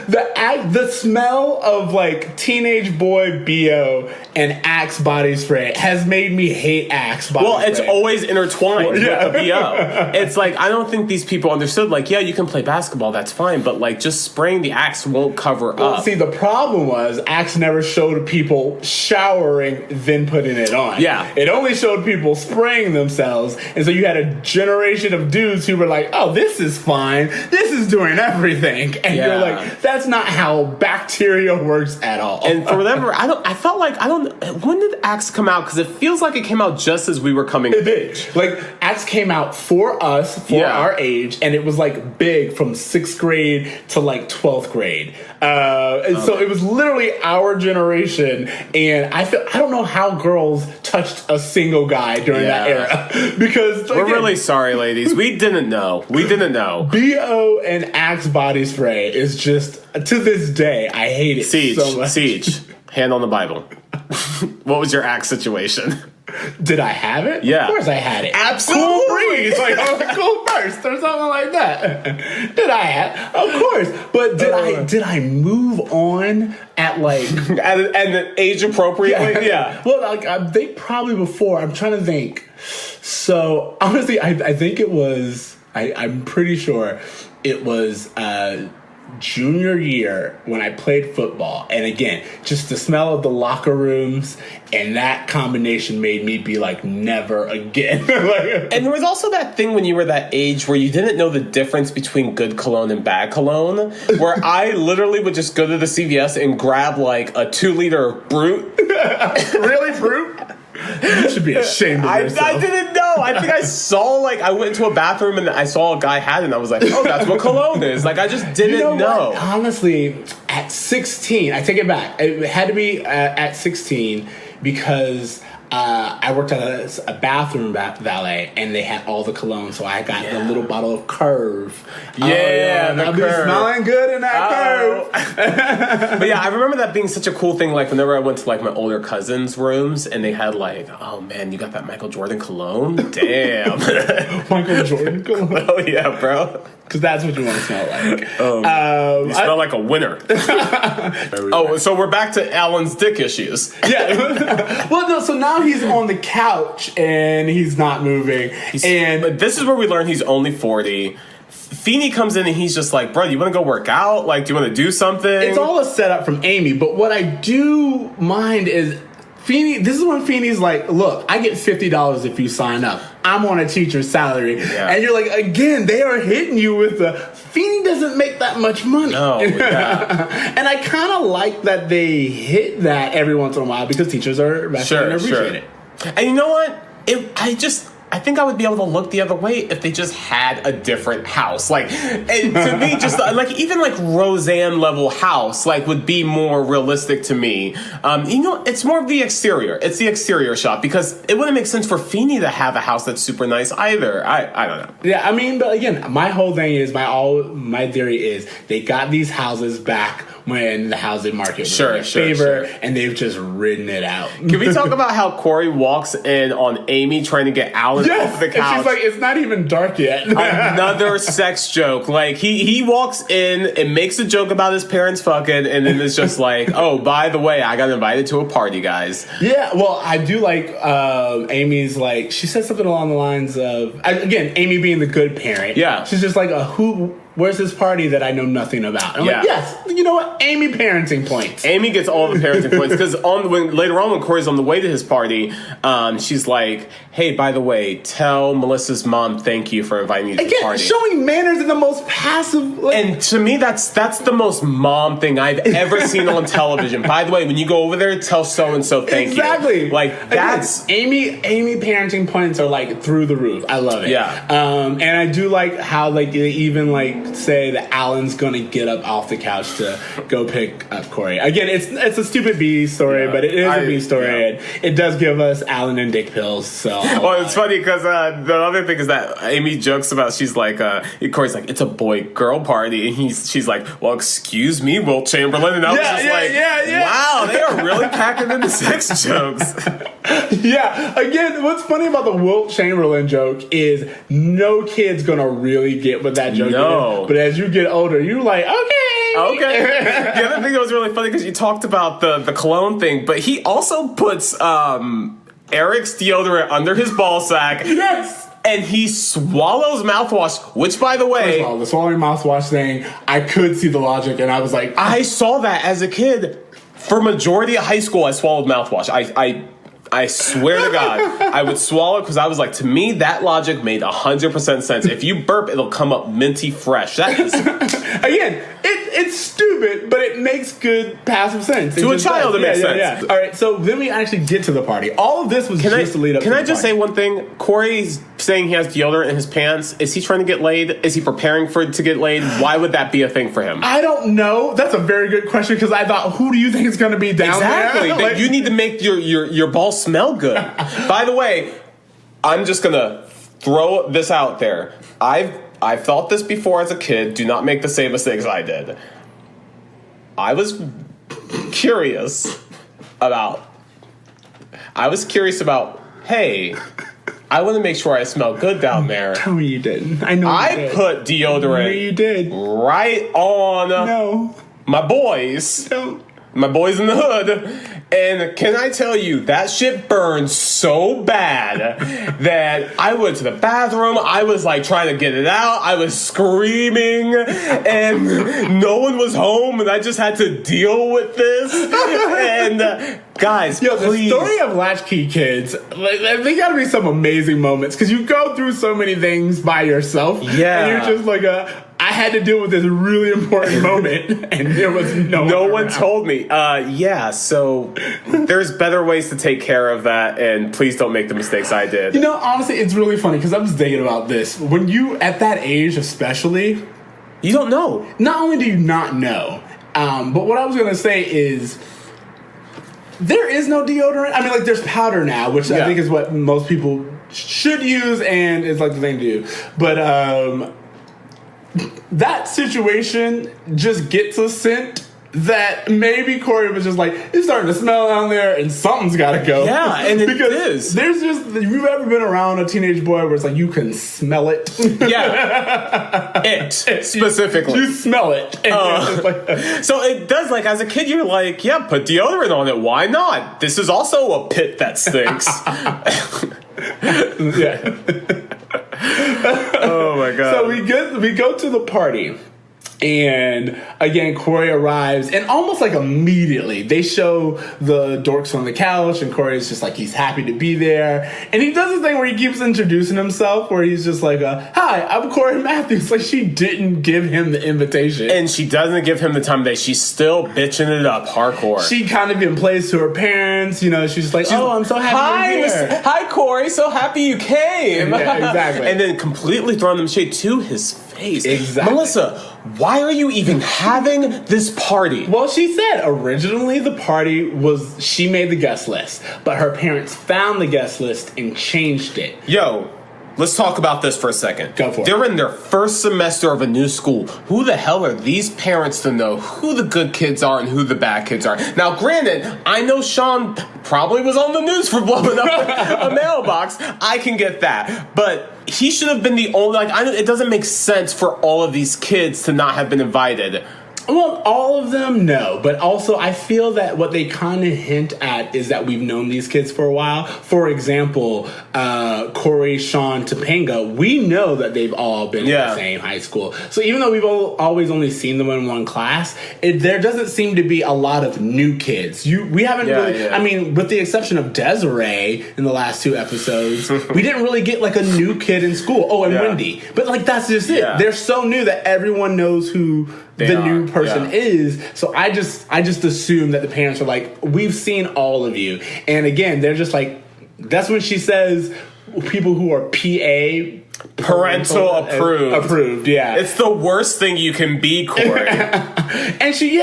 The smell of like teenage boy BO and Axe body spray has made me hate Axe body spray. Well, it's always intertwined with the BO. It's like, I don't think these people understood, like, yeah, you can play basketball, that's fine, but like just spraying the Axe won't cover up. See, the problem was Axe never showed people showering then putting it on. Yeah. It only showed people spraying themselves, and so you had a generation of dudes who were like, oh, this is fine, this is doing everything, and you're like, that's not how bacteria works at all. And for whatever, when did Axe come out? Because it feels like it came out just as we were coming of age. Like, Axe came out for us, our age, and it was like big from 6th grade to like 12th grade. So it was literally our generation, and I don't know how girls touched a single guy during that era. Because we're really sorry, ladies. We didn't know. BO and Axe body spray is just, to this day, I hate it so much. Siege. Hand on the Bible. What was your Axe situation? Did I have it? Yeah. Of course I had it. Absolutely. Cool breeze, like cool burst or something like that. Did I have? Of course. But did I move on at like and age appropriately? Yeah. Well, like they probably before. I'm trying to think. So honestly, I think it was. I'm pretty sure it was junior year when I played football, and again, just the smell of the locker rooms and that combination made me be like, never again. And there was also that thing when you were that age where you didn't know the difference between good cologne and bad cologne, where I literally would just go to the CVS and grab like a 2-liter Brute. Really, Brute? You should be ashamed of yourself. I didn't know. I think I went into a bathroom and I saw a guy had it, and I was like, oh, that's what cologne is. Like, I just didn't know. Honestly, at 16, I take it back. It had to be at 16 because I worked at a bathroom valet, and they had all the cologne, so I got the little bottle of Curve. I'll be smelling good in that Curve. But yeah, I remember that being such a cool thing. Like, whenever I went to like my older cousins' rooms, and they had like, oh man, you got that Michael Jordan cologne? Damn. Michael Jordan cologne? Oh yeah, bro. Because that's what you want to smell like. You smell like a winner. So we're back to Alan's dick issues. Yeah. Well, no, so now he's on the couch and he's not moving. But this is where we learn he's only 40. Feeney comes in and he's just like, bro, you want to go work out? Like, do you want to do something? It's all a setup from Amy, but what I do mind is Feeney, this is when Feeney's like, look, I get $50 if you sign up. I'm on a teacher's salary. Yeah. And you're like, again, they are hitting you with the, Feeney doesn't make that much money. No, yeah. And I kind of like that they hit that every once in a while because teachers are invested and appreciate it. And you know what? I think I would be able to look the other way if they just had a different house. Like, to me, just like even like Roseanne level house, like would be more realistic to me. It's more of the exterior. It's the exterior shot because it wouldn't make sense for Feeney to have a house that's super nice either. I don't know. Yeah, I mean, but again, my whole thing is my theory is they got these houses back when the housing market was in their favor, and they've just ridden it out. Can we talk about how Cory walks in on Amy trying to get Alan off the couch? And she's like, it's not even dark yet. Another sex joke. Like, he walks in and makes a joke about his parents fucking, and then it's just like, oh, by the way, I got invited to a party, guys. Yeah, well, I do like Amy's, like, she said something along the lines of, again, Amy being the good parent. Yeah. She's just like, where's this party that I know nothing about? And I'm like, yes, you know what? Amy parenting points. Amy gets all the parenting points because later on when Cory's on the way to his party, she's like, hey, by the way, tell Melissa's mom thank you for inviting you to the party. Showing manners in the most passive... and to me, that's the most mom thing I've ever seen on television. By the way, when you go over there, tell so-and-so thank you. Exactly. Like, that's... Amy parenting points are, like, through the roof. I love it. Yeah. And I do like how, like, they even, like, say that Alan's gonna get up off the couch to go pick up Cory. Again, it's a stupid B story, but it is a B story, and it does give us Alan and dick pills. So, well, it's funny because the other thing is that Amy jokes about, she's like, Cory's like, it's a boy-girl party, and she's like, well, excuse me, Wilt Chamberlain, and I was wow, they are really packing in the sex jokes. Yeah, again, what's funny about the Wilt Chamberlain joke is no kid's gonna really get what that joke is. But as you get older, you're like, okay. The other thing that was really funny because you talked about the cologne thing, but he also puts Eric's deodorant under his ball sack. Yes. And he swallows mouthwash, which, by the way... First of all, the swallowing mouthwash thing, I could see the logic, and I was like... I saw that as a kid. For majority of high school, I swallowed mouthwash. I swear to God, I would swallow it because I was like, to me, that logic made 100% sense. If you burp, it'll come up minty fresh. That is... Again, it's stupid, but it makes good passive sense. To a child, it makes sense. Yeah. All right, so then we actually get to the party. All of this was just to lead up to the party. Can I just say one thing? Cory's saying he has deodorant in his pants. Is he trying to get laid? Is he preparing to get laid? Why would that be a thing for him? I don't know. That's a very good question because I thought, who do you think is going to be down there? Exactly. Like, you need to make your balls smell good. By the way, I'm just going to throw this out there. I've thought this before as a kid. Do not make the same mistakes I did. I was curious about, hey, I want to make sure I smell good down there. Tell me you didn't. I know you did. Put deodorant No, you did. right on my boys. No. My boys in the hood. And can I tell you, that shit burned so bad that I went to the bathroom. I was like trying to get it out. I was screaming and no one was home and I just had to deal with this. And guys, please. The story of Latchkey Kids, like, they gotta be some amazing moments because you go through so many things by yourself. Yeah. And you're just like, I had to deal with this really important moment and there was no one told me. So there's better ways to take care of that, and please don't make the mistakes I did. You know, honestly, it's really funny because I'm just thinking about this. When you, at that age especially, you don't know. Not only do you not know, but what I was going to say is there is no deodorant. I mean, like, there's powder now, which I think is what most people should use and is like the thing to do. But that situation just gets a scent that maybe Cory was just like, it's starting to smell down there and something's got to go. Yeah, and it because is. There's just, if you've ever been around a teenage boy where it's like you can smell it. Yeah. It specifically. You smell it. So it does, like, as a kid, you're like, yeah, put deodorant on it. Why not? This is also a pit that stinks. Yeah. Oh, my God. So we go to the party. And again, Cory arrives, and almost like immediately they show the dorks on the couch, and Cory's just like, he's happy to be there. And he does this thing where he keeps introducing himself, where he's just like, hi, I'm Cory Matthews. Like, she didn't give him the invitation. And she doesn't give him the time of day. She's still bitching it up hardcore. She kind of even plays to her parents, you know, she's like, oh, I'm so happy you're here. Hi, Cory, so happy you came. Yeah, exactly. And then completely throwing them shade to his face. Exactly. Melissa, why are you even having this party? Well, she said originally the party was, she made the guest list, but her parents found the guest list and changed it. Yo, let's talk about this for a second. Go for it. They're in their first semester of a new school. Who the hell are these parents to know who the good kids are and who the bad kids are? Now, granted, I know Shawn probably was on the news for blowing up a mailbox. I can get that. But he should have been the only, it doesn't make sense for all of these kids to not have been invited. Well, all of them, no. But also, I feel that what they kind of hint at is that we've known these kids for a while. For example, Cory, Shawn, Topanga, we know that they've all been in the same high school. So even though we've always only seen them in one class, there doesn't seem to be a lot of new kids. We haven't really... Yeah. I mean, with the exception of Desiree in the last 2 episodes, we didn't really get, like, a new kid in school. Oh, and Wendy. But, like, that's just it. They're so new that everyone knows who... new person is. So I just assume that the parents are like, we've seen all of you. And again, they're just like, that's when she says people who are parental approved, yeah. It's the worst thing you can be, Cory. And she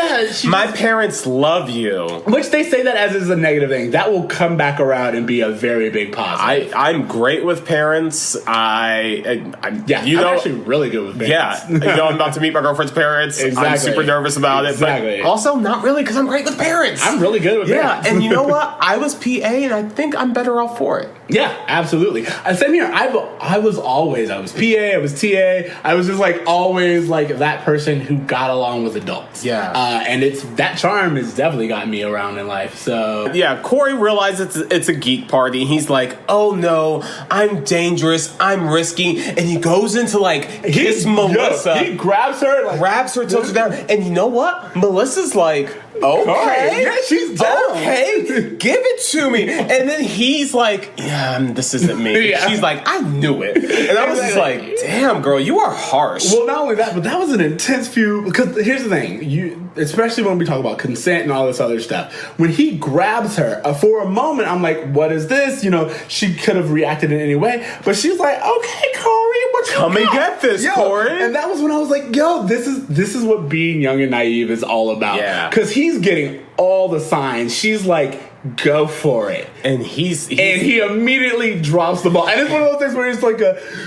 my parents love you. Which they say that as is a negative thing. That will come back around and be a very big positive. I'm great with parents. I'm actually really good with parents. Yeah. I'm about to meet my girlfriend's parents. Exactly. I'm super nervous about it. But also not really, because I'm great with parents. I'm really good with parents. Yeah, and you know what? I was PA, and I think I'm better off for it. Yeah, absolutely. Same here. I was PA, I was TA. I was just like always like that person who got along with adults. Yeah. And that charm has definitely gotten me around in life. So yeah, Cory realizes it's a geek party. He's like, oh no, I'm dangerous, I'm risky, and he goes into kiss Melissa. He grabs her, tilts her down, and you know what? Melissa's like, okay, yeah, she's down. Okay, give it to me. And then he's like, yeah, this isn't me. Yeah. She's like, I knew it. And I was just like, damn, girl, you are harsh. Well, not only that, but that was an intense few. Because here's the thing, especially when we talk about consent and all this other stuff, when he grabs her, for a moment, I'm like, what is this? You know, she could have reacted in any way, but she's like, okay, Cory, what you come and get this, Cory. And that was when I was like, yo, this is what being young and naive is all about. Yeah. Because he's getting all the signs. She's like, go for it. And he immediately drops the ball. And it's one of those things where he's like,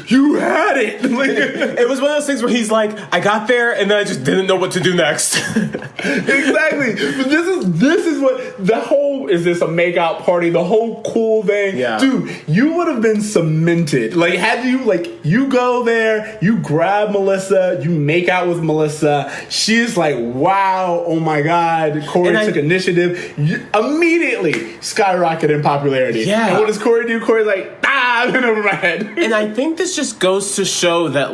you had it. It was one of those things where he's like, I got there and then I just didn't know what to do next. Exactly. But this is what the whole, is this a makeout party? The whole cool thing. Yeah. Dude, you would have been cemented. Had you go there, you grab Melissa, you make out with Melissa. She's like, wow, oh my God. Cory took initiative. Immediately skyrocketed in popularity. Yeah. And what does Cory do? Cory's like, I've been over my head. And I think this just goes to show that,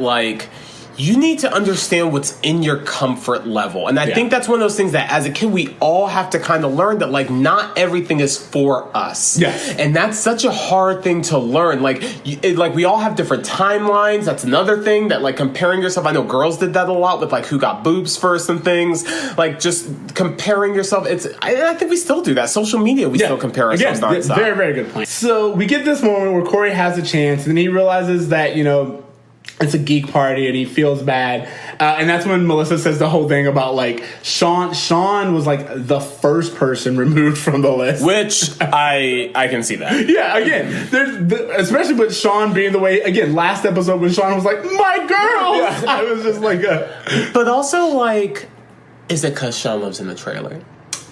you need to understand what's in your comfort level. And I think that's one of those things that as a kid, we all have to kind of learn that, not everything is for us. Yes. And that's such a hard thing to learn. We all have different timelines. That's another thing that, comparing yourself. I know girls did that a lot with, who got boobs first and things. Just comparing yourself. I think we still do that. Social media, we still compare ourselves nonstop. Very, very good point. So we get this moment where Cory has a chance, and then he realizes that, it's a geek party and he feels bad. And that's when Melissa says the whole thing about Shawn was the first person removed from the list. Which I can see that. Yeah, again, especially with Shawn being the way, again, last episode when Shawn was like, my girl! Yeah. I was just like... But also Is it because Shawn lives in the trailer?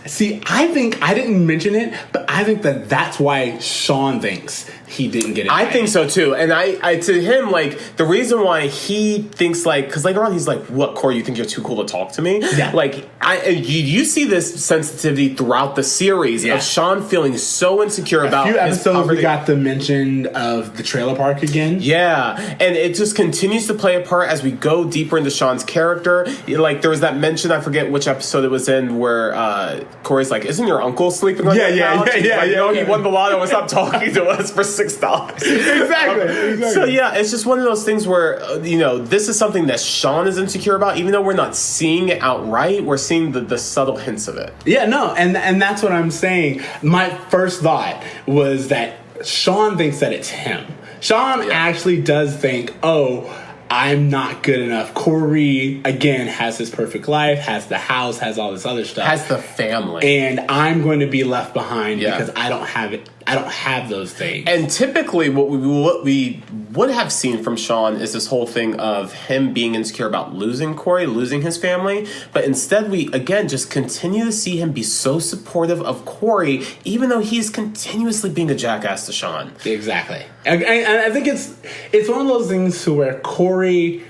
See, I think, I didn't mention it, but I think that that's why Shawn thinks he didn't get it. I think so too. And I to him, like, the reason why he thinks, like, because later on he's like, what, Cory, you think you're too cool to talk to me? Yeah. Like, you see this sensitivity throughout the series of Shawn feeling so insecure about a few his episodes poverty. we got the mention of the trailer park again. Yeah, and it just continues to play a part as we go deeper into Shawn's character. Like, there was that mention, I forget which episode it was in, where Cory's like, isn't your uncle sleeping on your couch? He won the lotto and stopped talking to us for $6. Exactly. So yeah, it's just one of those things where this is something that Shawn is insecure about, even though we're not seeing it outright. We're seeing the subtle hints of it. Yeah, no, and that's what I'm saying. My first thought was that Shawn thinks that it's him. Shawn actually does think, oh, I'm not good enough. Cory, again, has his perfect life, has the house, has all this other stuff. Has the family. And I'm going to be left behind because I don't have it. I don't have those things. And typically what we would have seen from Shawn is this whole thing of him being insecure about losing Cory, losing his family. But instead we, again, just continue to see him be so supportive of Cory, even though he's continuously being a jackass to Shawn. Exactly. And I think it's one of those things to where Cory,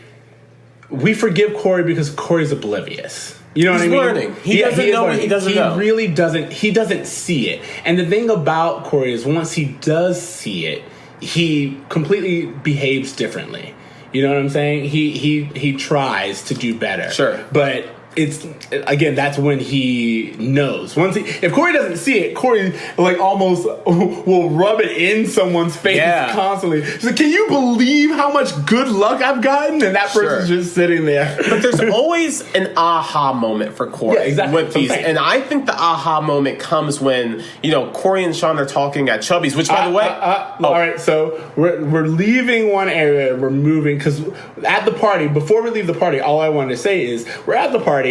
we forgive Cory because Cory's oblivious. You know what I mean? He's learning. He doesn't know what he doesn't know. He really doesn't. He doesn't see it. And the thing about Cory is once he does see it, he completely behaves differently. You know what I'm saying? He tries to do better. Sure. But it's, again, that's when he knows. If Cory doesn't see it, Cory like almost will rub it in someone's face constantly. He's like, can you believe how much good luck I've gotten? And that person's just sitting there. But there's always an aha moment for Cory with these. And I think the aha moment comes when, Cory and Shawn are talking at Chubby's, which, by the way... All right, so we're leaving one area. We're moving, because at the party, before we leave the party, all I wanted to say is we're at the party,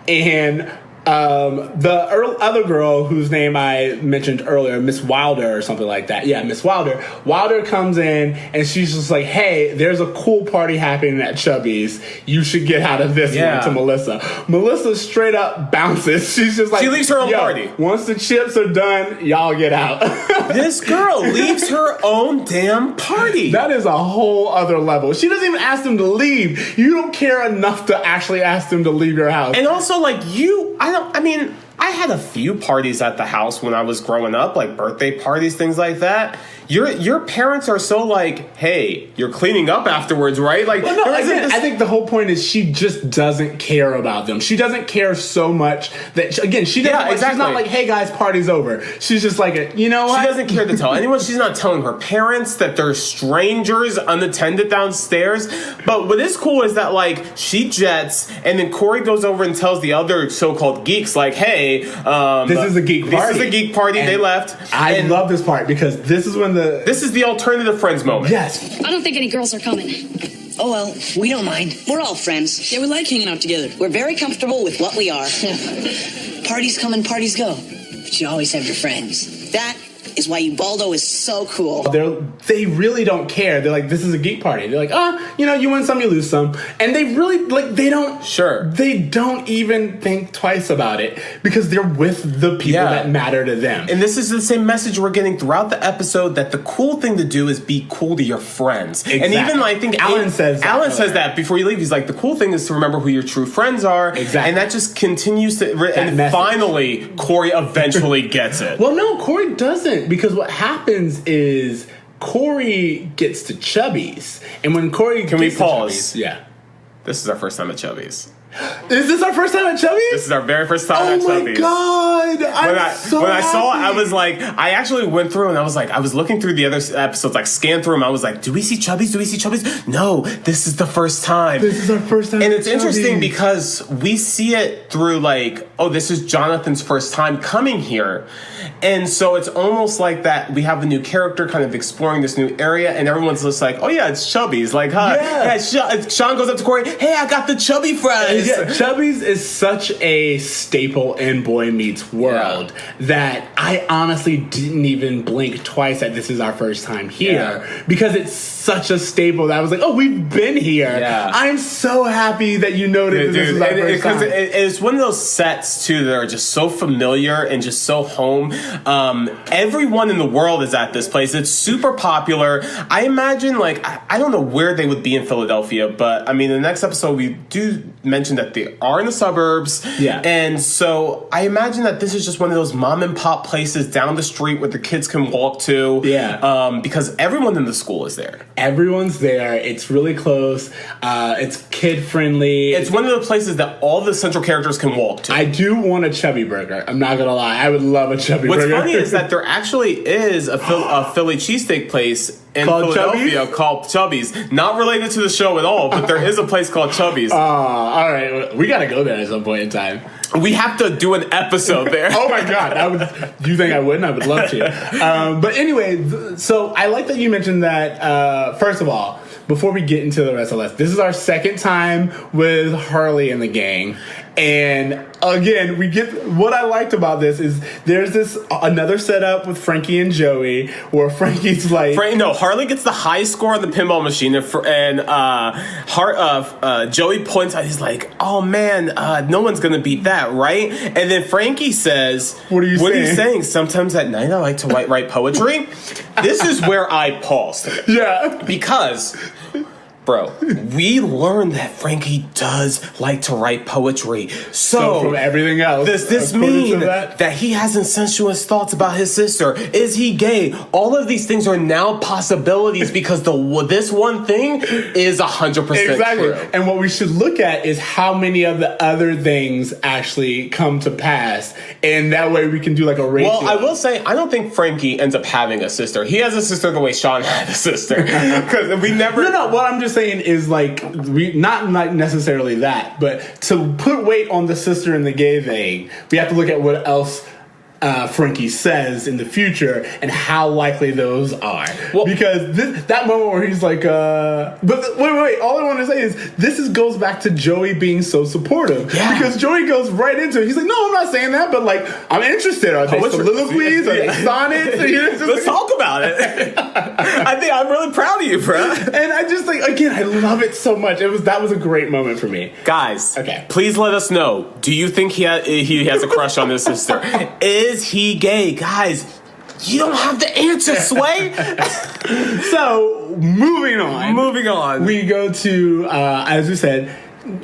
and the other girl whose name I mentioned earlier, Ms.Wilder or something like that. Yeah, Ms.Wilder. Wilder comes in and she's just like, hey, there's a cool party happening at Chubby's. You should get out of this one to Melissa. Melissa straight up bounces. She's just like, she leaves her own party. Once the chips are done, y'all get out. This girl leaves her own damn party. That is a whole other level. She doesn't even ask them to leave. You don't care enough to actually ask them to leave your house. And also, like, I had a few parties at the house when I was growing up, like birthday parties, things like that. Your parents are so like, hey, you're cleaning up afterwards, right? Like, well, no, I think the whole point is she just doesn't care about them. She doesn't care so much that, she doesn't. She's not like, hey guys, party's over. She's just like, you know what? She doesn't care to tell anyone. She's not telling her parents that they're strangers unattended downstairs. But what is cool is that, like, she jets, and then Cory goes over and tells the other so-called geeks, like, hey, this is a geek party. This is a geek party. And they left. I love this part because this is when this is the alternative friends moment. Yes. I don't think any girls are coming. Oh, well, we don't mind. We're all friends. Yeah, we like hanging out together. We're very comfortable with what we are. Parties come and parties go. But you always have your friends. That is why Ubaldo is so cool. They really don't care. They're like, this is a geek party. They're like, you win some, you lose some. And they really, like, they don't... Sure. They don't even think twice about it because they're with the people that matter to them. And this is the same message we're getting throughout the episode, that the cool thing to do is be cool to your friends. Exactly. And even, I think... Alan says that before you leave. He's like, the cool thing is to remember who your true friends are. Exactly. And that just continues to... And message. Finally, Cory eventually gets it. Well, no, Cory doesn't, because what happens is Cory gets to Chubby's, and when Cory Can we pause? Yeah. This is our first time at Chubby's. Is this our first time at Chubby's? This is our very first time at Chubby's. Oh my God! When I saw it, I was like, I actually went through and I was like, I was looking through the other episodes, like scanned through them. I was like, do we see Chubby's? Do we see Chubby's? No, this is the first time. This is our first time. And it's interesting because we see it through like, oh, this is Jonathan's first time coming here. And so it's almost like that we have a new character kind of exploring this new area, and everyone's just like, oh yeah, it's Chubby's. Like, huh? Yeah, Shawn goes up to Cory, hey, I got the chubby fries. Chubby's is such a staple in Boy Meets World that I honestly didn't even blink twice that this is our first time here because it's such a staple that I was like, oh, we've been here. Yeah. I'm so happy that you noticed this is our first time. It's one of those sets, too, that are just so familiar and just so home. Everyone in the world is at this place. It's super popular. I imagine, like, I don't know where they would be in Philadelphia, but, I mean, the next episode, we do mention that they are in the suburbs. Yeah. And so I imagine that this is just one of those mom and pop places down the street where the kids can walk to. Yeah. Because everyone in the school is there. Everyone's there. It's really close. It's kid friendly. It's one of the places that all the central characters can walk to. I do want a Chubby Burger. I'm not gonna lie. I would love a Chubby Burger. What's funny is that there actually is a Philly cheesesteak place in Philadelphia called Chubby's. Not related to the show at all, but there is a place called Chubby's. All right. We gotta go there at some point in time. We have to do an episode there. Oh my God. You think I wouldn't? I would love to. But anyway, so I like that you mentioned that, first of all, before we get into the rest of this, this is our second time with Harley and the gang. And again, we get what I liked about this is there's this another setup with Frankie and Joey where Frankie's like, Harley gets the high score on the pinball machine, and Joey points out, he's like, "Oh man, no one's gonna beat that, right?" And then Frankie says, "What are you saying? Sometimes at night I like to write poetry." This is where I paused. Yeah, because. Bro, we learned that Frankie does like to write poetry. So from everything else, does this mean that he has incestuous thoughts about his sister? Is he gay? All of these things are now possibilities because this one thing is 100% true. And what we should look at is how many of the other things actually come to pass, and that way we can do like a ratio. Well, I will say I don't think Frankie ends up having a sister. He has a sister the way Shawn had a sister because we never. No. What I'm just saying is like not necessarily that, but to put weight on the sister and the gay thing, we have to look at what else Frankie says in the future and how likely those are. Well, because that moment where he's like, but wait, all I want to say is this goes back to Joey being so supportive. Yeah. Because Joey goes right into it. He's like, no, I'm not saying that, but like, I'm interested. Are they soliloquies? Are they sonnets? Let's talk about it. I think I'm really proud of you, bro. And I just like, again, I love it so much. That was a great moment for me. Guys, please let us know. Do you think he has a crush on his sister? Is he gay? Guys, you don't have to answer, Sway. So, moving on. We go to, as we said,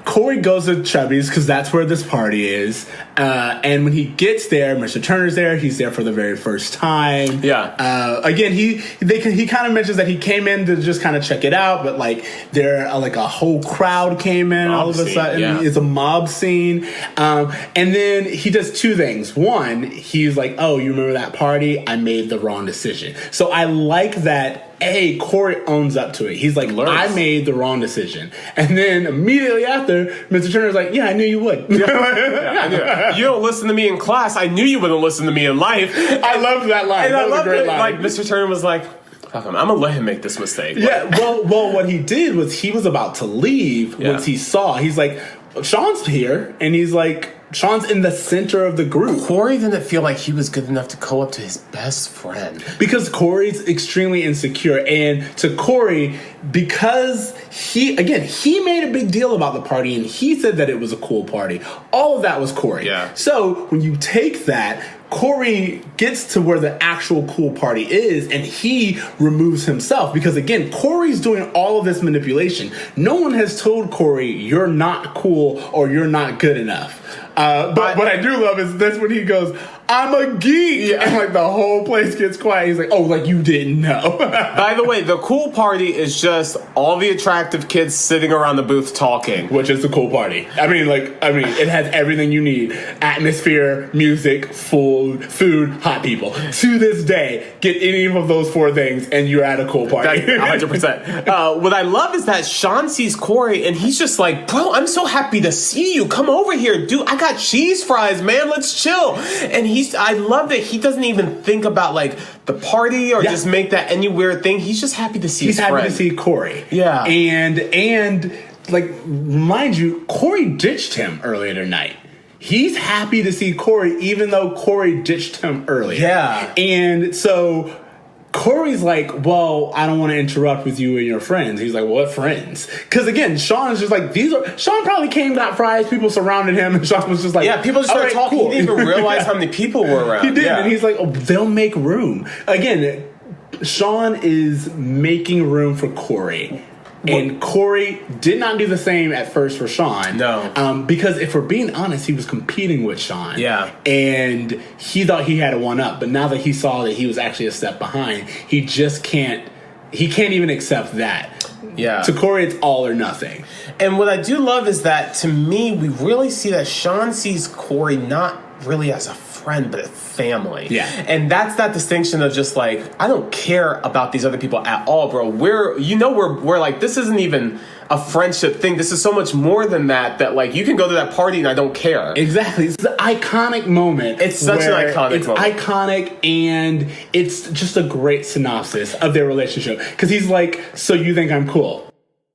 Cory goes to Chubby's because that's where this party is. And when he gets there, Mr. Turner's there. He's there for the very first time. Yeah. Again, he kind of mentions that he came in to just kind of check it out, but like like a whole crowd came in all of a sudden. Yeah. It's a mob scene. And then he does two things. One, he's like, "Oh, you remember that party? I made the wrong decision." So I like that. Cory owns up to it. He's like, I made the wrong decision. And then immediately after, Mr. Turner's like, yeah, I knew you would. I knew it. You don't listen to me in class. I knew you wouldn't listen to me in life. I loved that line. That was a great line. Like, Mr. Turner was like, I'm going to let him make this mistake. Yeah, well, what he did was he was about to leave once he saw. He's like, Shawn's here. And he's like, Shawn's in the center of the group. Cory didn't feel like he was good enough to go up to his best friend. Because Cory's extremely insecure. And to Cory, because he made a big deal about the party and he said that it was a cool party. All of that was Cory. Yeah. So when you take that, Cory gets to where the actual cool party is and he removes himself because, again, Cory's doing all of this manipulation. No one has told Cory, you're not cool or you're not good enough. But what I do love is that's when he goes, I'm a geek. Yeah. And like the whole place gets quiet. He's like, oh, like you didn't know. By the way, the cool party is just all the attractive kids sitting around the booth talking. Which is the cool party. I mean, it has everything you need. Atmosphere, music, food, hot people. To this day, get any of those four things and you're at a cool party. 100%. What I love is that Shawn sees Cory and he's just like, bro, I'm so happy to see you. Come over here, dude. I got cheese fries, man. Let's chill. And I love that he doesn't even think about like the party or just make that any weird thing. He's just happy to see his friend. He's happy to see Cory. Yeah. And like, mind you, Cory ditched him earlier tonight. He's happy to see Cory, even though Cory ditched him earlier. Yeah. And so Cory's like, well, I don't want to interrupt with you and your friends. He's like, well, what friends? Because again, Shawn's just like, Shawn probably came, got fries, people surrounded him, and Shawn was just like, yeah, people just started talking. Cool. He didn't even realize how many people were around. He did, yeah. and he's like, oh, they'll make room. Again, Shawn is making room for Cory. And Cory did not do the same at first for Shawn. No. Because if we're being honest, he was competing with Shawn. Yeah. And he thought he had a one-up. But now that he saw that he was actually a step behind, he can't even accept that. Yeah. To Cory, it's all or nothing. And what I do love is that, to me, we really see that Shawn sees Cory not really as a friend, but a family. Yeah. And that's that distinction of just like, I don't care about these other people at all, bro. We're like, this isn't even a friendship thing. This is so much more than that like, you can go to that party and I don't care. Exactly. It's the iconic moment. It's such an iconic moment. It's iconic, and it's just a great synopsis of their relationship. Because he's like, so you think I'm cool?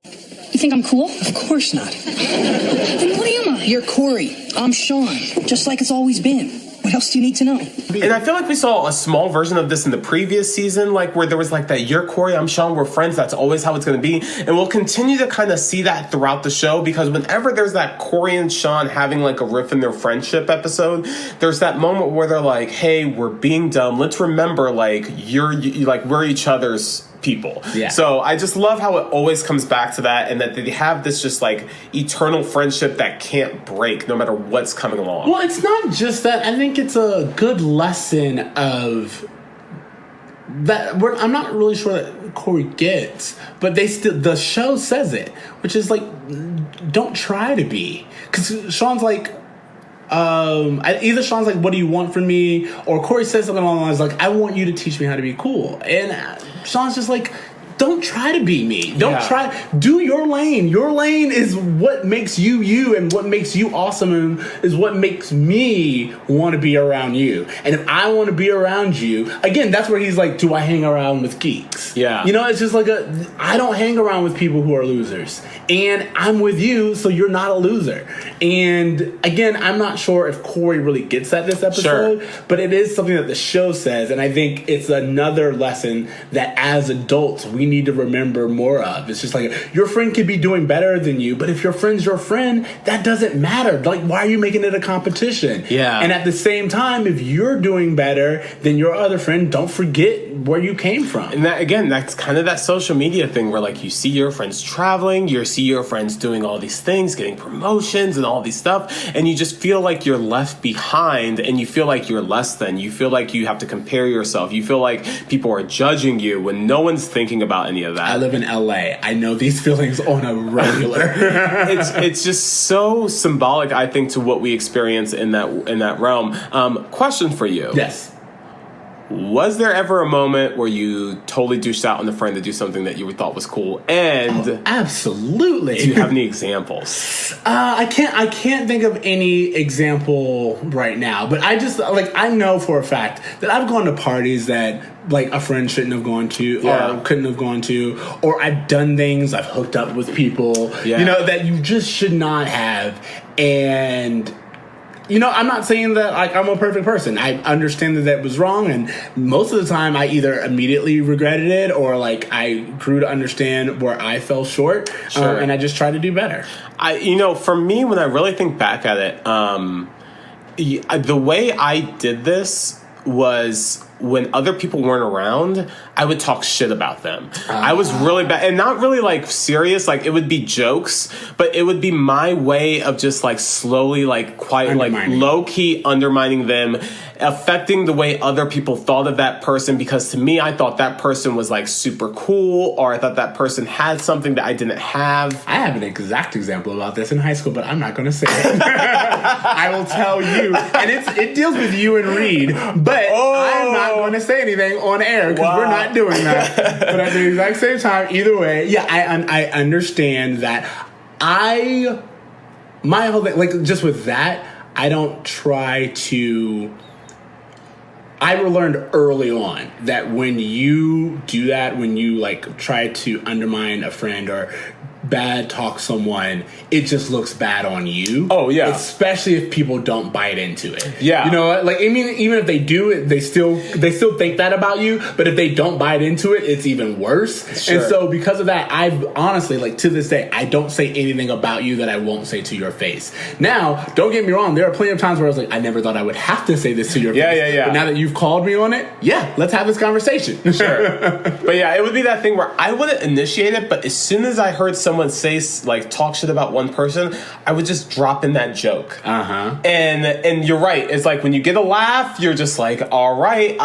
You think I'm cool? Of course not. Then what am I? You're Cory. I'm Shawn. Just like it's always been. What else do you need to know? And I feel like we saw a small version of this in the previous season, like where there was like that, you're Cory, I'm Shawn, we're friends, that's always how it's going to be. And we'll continue to kind of see that throughout the show, because whenever there's that Cory and Shawn having like a riff in their friendship episode, there's that moment where they're like, hey, we're being dumb. Let's remember, like, we're each other's people. Yeah. So I just love how it always comes back to that, and that they have this just like eternal friendship that can't break no matter what's coming along. Well, it's not just that. I think it's a good lesson of that. I'm not really sure that Cory gets, but the show says it, which is like, don't try to be, because Shawn's like, either Shawn's like, what do you want from me? Or Cory says something along the lines like, I want you to teach me how to be cool. And Shawn's just like, don't try to be me. Don't try. Do your lane. Your lane is what makes you you, and what makes you awesome, and is what makes me want to be around you. And if I want to be around you, again, that's where he's like, do I hang around with geeks? Yeah. You know, it's just like I don't hang around with people who are losers. And I'm with you, so you're not a loser. And again, I'm not sure if Cory really gets that this episode, but it is something that the show says. And I think it's another lesson that as adults, we need to remember more of. It's just like, your friend could be doing better than you, but if your friend's your friend, that doesn't matter. Like, why are you making it a competition? Yeah. And at the same time, if you're doing better than your other friend, don't forget where you came from. And that, again, that's kind of that social media thing where, like, you see your friends traveling, you see your friends doing all these things, getting promotions and all these stuff, and you just feel like you're left behind, and you feel like you're less than. You feel like you have to compare yourself. You feel like people are judging you when no one's thinking about any of that. I live in LA. I know these feelings on a regular. It's just so symbolic, I think, to what we experience in that realm. Question for you. Yes. Was there ever a moment where you totally douched out on a friend to do something that you thought was cool? And absolutely. Do you have any examples? I can't think of any example right now, but I just I know for a fact that I've gone to parties that like a friend shouldn't have gone to, or couldn't have gone to, or I've done things, I've hooked up with people, that you just should not have. And I'm not saying that like I'm a perfect person. I understand that was wrong, and most of the time I either immediately regretted it, or like I grew to understand where I fell short, and I just tried to do better. For me, when I really think back at it, the way I did this was when other people weren't around, I would talk shit about them. I was really bad, and not really like serious, like it would be jokes, but it would be my way of just like slowly, like quiet, like low key undermining them, affecting the way other people thought of that person, because to me, I thought that person was like super cool, or I thought that person had something that I didn't have. I have an exact example about this in high school, but I'm not going to say it. I will tell you, and it deals with you and Reed, but I'm not going to say anything on air because we're not doing that. But at the exact same time, either way, I understand that. My whole thing, like just with that, I don't try to. I learned early on that when you do that, when you like try to undermine a friend or bad talk someone, it just looks bad on you. Oh, yeah. Especially if people don't bite into it. Yeah. You know, like, I mean, even if they do it, they still think that about you, but if they don't bite into it, it's even worse. Sure. And so because of that, I've honestly, like, to this day, I don't say anything about you that I won't say to your face. Now, don't get me wrong, there are plenty of times where I was like, I never thought I would have to say this to your face. Yeah. But now that you've called me on it, let's have this conversation. Sure. But yeah, it would be that thing where I wouldn't initiate it, but as soon as I heard someone say, like, talk shit about one person, I would just drop in that joke. Uh-huh. And you're right. It's like when you get a laugh, you're just like, all right,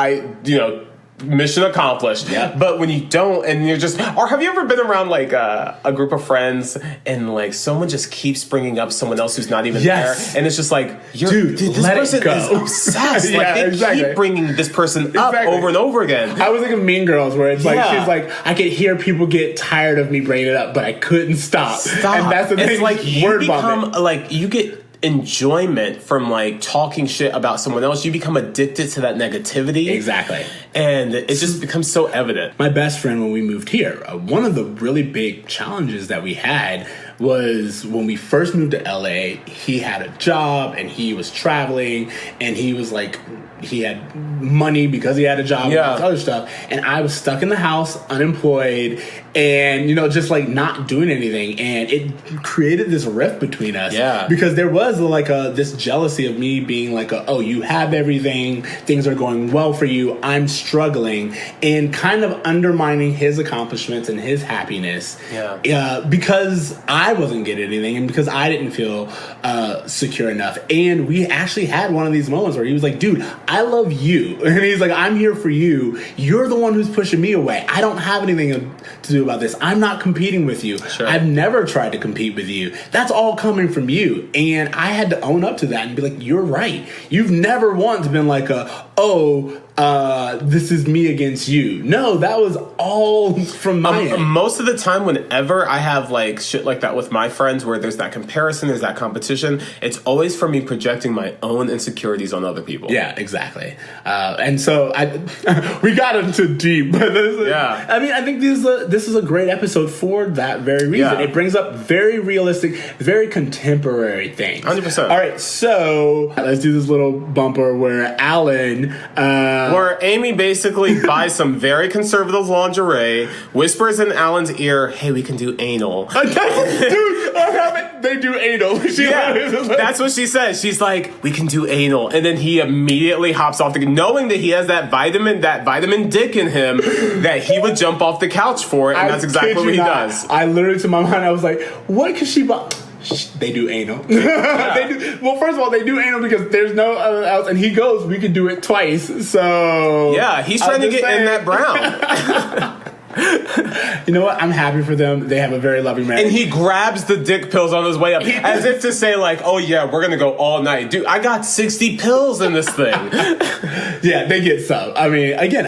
mission accomplished. Yeah. But when you don't, and you're just, or have you ever been around like a group of friends and like someone just keeps bringing up someone else who's not even there, and it's just like, dude, this let person it go. is obsessed. Like they exactly. keep bringing this person up over and over again. I was thinking Mean Girls, where it's like she's like, I could hear people get tired of me bringing it up, but I couldn't stop. And that's the thing. It's like you word become vomit. like you get enjoyment from like talking shit about someone else. You become addicted to that negativity. Exactly. And it just becomes so evident. My best friend, when we moved here, one of the really big challenges that we had was when we first moved to LA, he had a job and he was traveling and he was like, he had money because he had a job and all this other stuff. And I was stuck in the house, unemployed, and, just like not doing anything. And it created this rift between us. Yeah. Because there was like this jealousy of me being like, oh, you have everything. Things are going well for you. I'm struggling. And kind of undermining his accomplishments and his happiness. Yeah. Because I wasn't getting anything and because I didn't feel secure enough. And we actually had one of these moments where he was like, dude, I love you. And he's like, I'm here for you. You're the one who's pushing me away. I don't have anything to do about this. I'm not competing with you. Sure. I've never tried to compete with you. That's all coming from you. And I had to own up to that and be like, you're right. You've never once been like this is me against you. No, that was all from my end. Most of the time, whenever I have like shit like that with my friends where there's that comparison, there's that competition, it's always for me projecting my own insecurities on other people. Yeah, exactly. And so we got into deep. But I mean, I think this is a great episode for that very reason. Yeah. It brings up very realistic, very contemporary things. 100%. All right, so let's do this little bumper where Alan... where Amy basically buys some very conservative lingerie, whispers in Alan's ear, hey, we can do anal. Dude, they do anal. That's what she says. She's like, we can do anal. And then he immediately hops off knowing that he has that vitamin dick in him, that he would jump off the couch for it, and that's exactly what he does. I literally, to my mind, I was like, what could she buy? They do anal. They do, well, first of all, they do anal because there's no other else, and he goes, we could do it twice. So yeah, he's trying to get in that brown. You know what? I'm happy for them. They have a very loving marriage. And he grabs the dick pills on his way up, as if to say, like, oh yeah, we're gonna go all night. Dude, I got 60 pills in this thing. Yeah, they get some. I mean, again,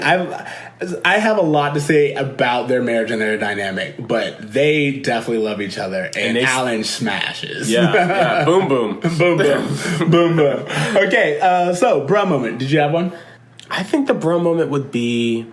I have a lot to say about their marriage and their dynamic, but they definitely love each other, and Alan smashes. Yeah. Boom, boom. Boom, boom. Boom, boom. Okay, so, bro moment. Did you have one? I think the bro moment would be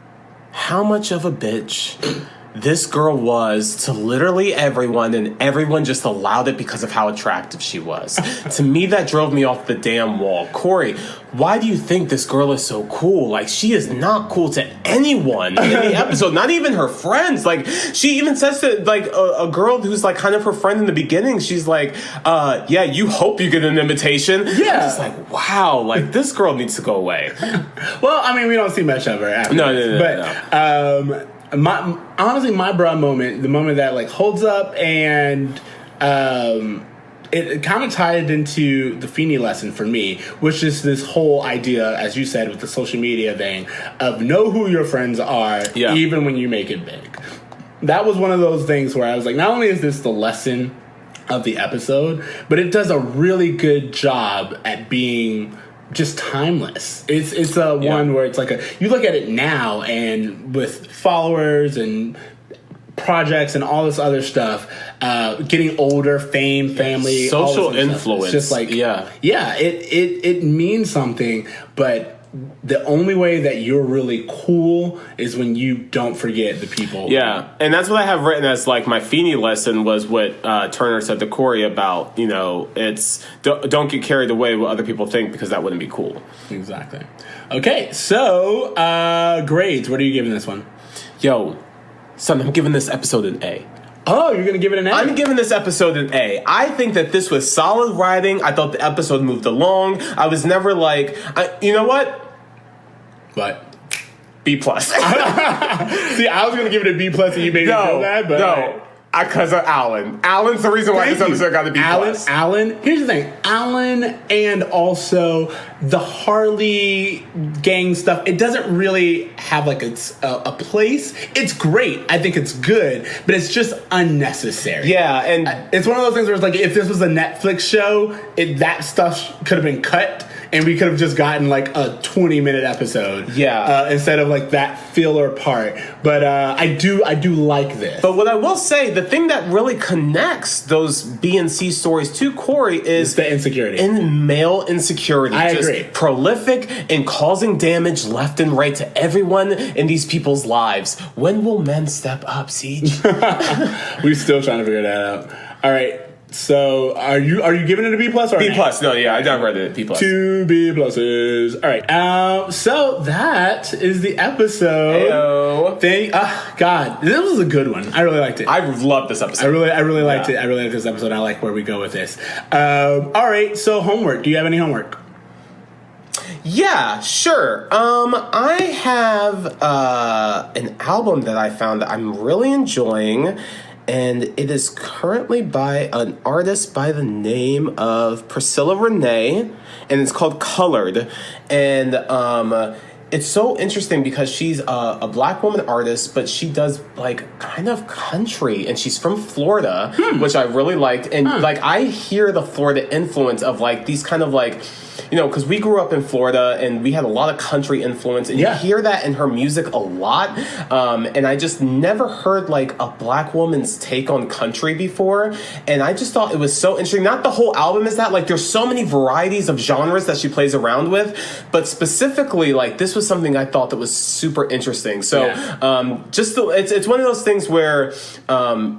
how much of a bitch this girl was to literally everyone, and everyone just allowed it because of how attractive she was. To me, that drove me off the damn wall. Corey, why do you think this girl is so cool? Like, she is not cool to anyone in the episode, not even her friends. Like, she even says to, like, a girl who's, like, kind of her friend in the beginning, she's like, yeah, you hope you get an invitation. Yeah. I'm just like, wow, like, this girl needs to go away. Well, I mean, we don't see much of her after. No. Honestly, my bra moment, the moment that like holds up, and it kind of tied into the Feeney lesson for me, which is this whole idea, as you said, with the social media thing of know who your friends are, even when you make it big. That was one of those things where I was like, not only is this the lesson of the episode, but it does a really good job at being just timeless. It's a one where it's like you look at it now, and with followers and projects and all this other stuff, getting older, fame, family, social all this influence. It's just like it means something, but the only way that you're really cool is when you don't forget the people. Yeah, and that's what I have written as like my Feeney lesson was what Turner said to Cory about, it's don't get carried away with what other people think because that wouldn't be cool. Exactly. Okay, so grades. What are you giving this one? Yo, son, I'm giving this episode an A. Oh, you're going to give it an A? I'm giving this episode an A. I think that this was solid writing. I thought the episode moved along. I was never like, you know what? What? B+. See, I was going to give it a B+, and you made me feel bad, but... No. Because of Alan. Alan's the reason why this episode got to be Alan, here's the thing. Alan and also the Harley gang stuff, it doesn't really have like a place. It's great. I think it's good, but it's just unnecessary. Yeah, and it's one of those things where it's like if this was a Netflix show, that stuff could have been cut. And we could have just gotten like a 20-minute episode, instead of like that filler part. But I do like this. But what I will say, the thing that really connects those B and C stories to Cory is the insecurity, in male insecurity. I agree. Prolific and causing damage left and right to everyone in these people's lives. When will men step up, Siege? We're still trying to figure that out. All right. So, are you giving it a B+ or B+? No, yeah, I done read it. B+. 2 B+s. All right. So that is the episode. Heyo. God, this was a good one. I really liked it. I loved this episode. I really liked it. I really liked this episode. I like where we go with this. All right. So homework. Do you have any homework? Yeah, sure. I have an album that I found that I'm really enjoying. And it is currently by an artist by the name of Priscilla Renee, and it's called Colored. And it's so interesting because she's a black woman artist, but she does like kind of country, and she's from Florida, which I really liked. And like I hear the Florida influence of like these kind of like, because we grew up in Florida and we had a lot of country influence, and you hear that in her music a lot. And I just never heard like a black woman's take on country before. And I just thought it was so interesting. Not the whole album is that, like there's so many varieties of genres that she plays around with, but specifically like this was something I thought that was super interesting. So it's one of those things where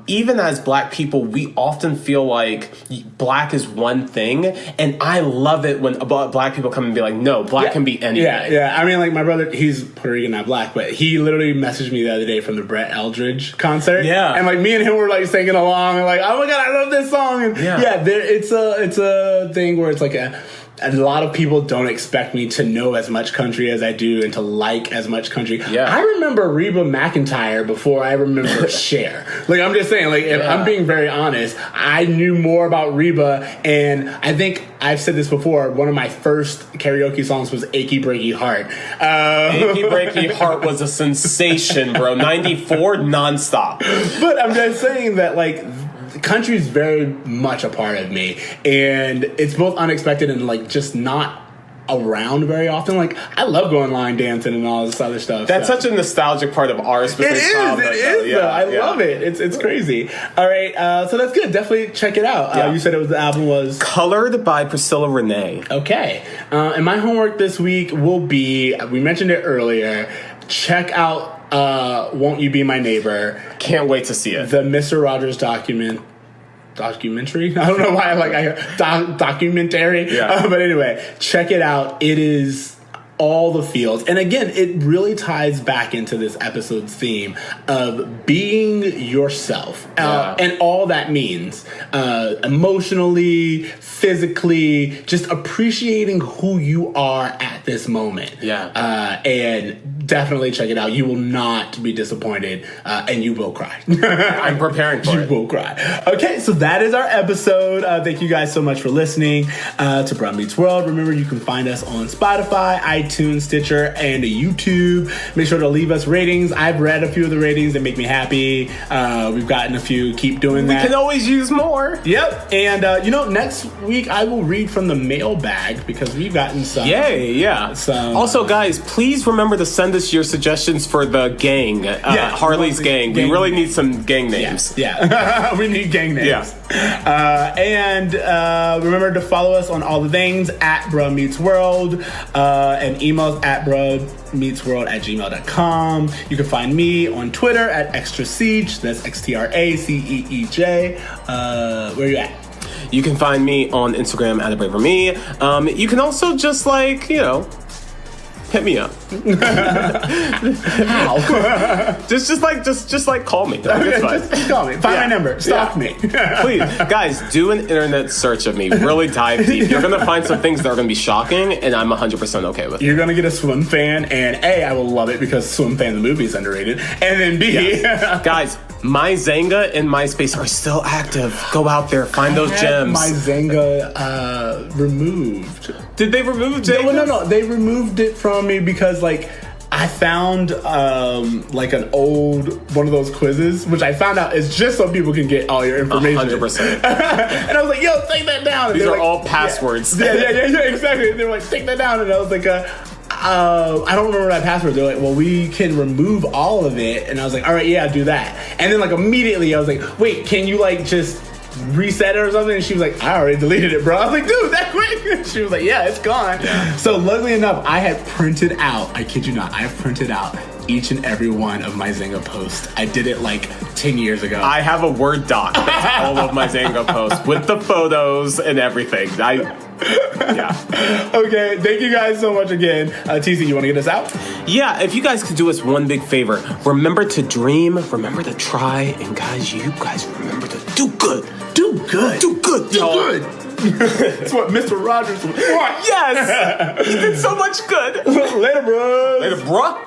even as black people, we often feel like black is one thing. And I love it when black people come and be like, no, black can be anything. Yeah. I mean, like my brother, he's Puerto Rican, not black, but he literally messaged me the other day from the Brett Eldridge concert. Yeah. And like me and him were like singing along and like, oh my God, I love this song. And it's a thing where it's like a lot of people don't expect me to know as much country as I do and to like as much country. Yeah. I remember Reba McEntire before I remember Cher. Like, I'm just saying, like, if I'm being very honest, I knew more about Reba, and I think I've said this before, one of my first karaoke songs was Achy Breaky Heart. Achy Breaky Heart was a sensation, bro. 94 nonstop. But I'm just saying that, like, country is very much a part of me, and it's both unexpected and like just not around very often. Like I love going line dancing and all this other stuff. That's such a nostalgic part of our specific childhood. It is. I love it. It's crazy. All right, so that's good. Definitely check it out. You said the album was Colored by Priscilla Renee. Okay, and my homework this week will be, we mentioned it earlier, check out Won't You Be My Neighbor. Can't wait to see it. The Mr. Rogers documentary. I don't know why I documentary. Yeah. But anyway, check it out. It is all the feels. And again, it really ties back into this episode's theme of being yourself. And all that means emotionally, physically, just appreciating who you are at this moment. Yeah. And definitely check it out. You will not be disappointed, and you will cry. I'm preparing for it. You will cry. Okay, so that is our episode. Thank you guys so much for listening to Brown Meets World. Remember, you can find us on Spotify, iTunes, Stitcher, and YouTube. Make sure to leave us ratings. I've read a few of the ratings that make me happy. We've gotten a few. Keep doing that. We can always use more. Yep. And, next week I will read from the mailbag because we've gotten some. Yay, yeah. Some, also, guys, please remember to send us your suggestions for the gang, Harley's gang. We really need some gang names. Yeah. We need gang names. Yeah. And remember to follow us on all the things at Bruh Meets World, and emails at bruhmeetsworld@gmail.com. You can find me on Twitter at Extra Siege. That's XTRACEEJ. Where are you at? You can find me on Instagram at @abraverme. You can also just hit me up. How? just call me. It's fine. Just call me. Find my number. Stalk me. Please, guys, do an internet search of me. Really dive deep. You're gonna find some things that are gonna be shocking, and I'm 100% okay with it. You're gonna get a Swim Fan, and A, I will love it because Swim Fan the movie is underrated, and then B, guys, my Zanga and MySpace are still active. Go out there, find those gems. My Zanga removed. Did they remove Zanga? No. They removed it from me because I found an old one of those quizzes, which I found out is just so people can get all your information. 100%. And I was like, yo, take that down. And these are all passwords. Yeah, exactly. And they were like, take that down. And I was like, I don't remember that password. They're like, well, we can remove all of it. And I was like, all right, yeah, do that. And then immediately I was like, wait, can you just reset it or something? And she was like, I already deleted it, bro. I was like, dude, that quick? She was like, yeah, it's gone. Yeah. So luckily enough, I had printed out, I kid you not, I have printed out each and every one of my Zanga posts. I did it 10 years ago. I have a Word doc that's all of my Zanga posts with the photos and everything. Yeah. Okay, thank you guys so much again. TC, you want to get us out? Yeah, if you guys could do us one big favor, remember to dream, remember to try, and you guys remember to do good. Do good. Do good. Do good. That's what Mr. Rogers would want. Yes! He did so much good. Later, bro. Later, bruh.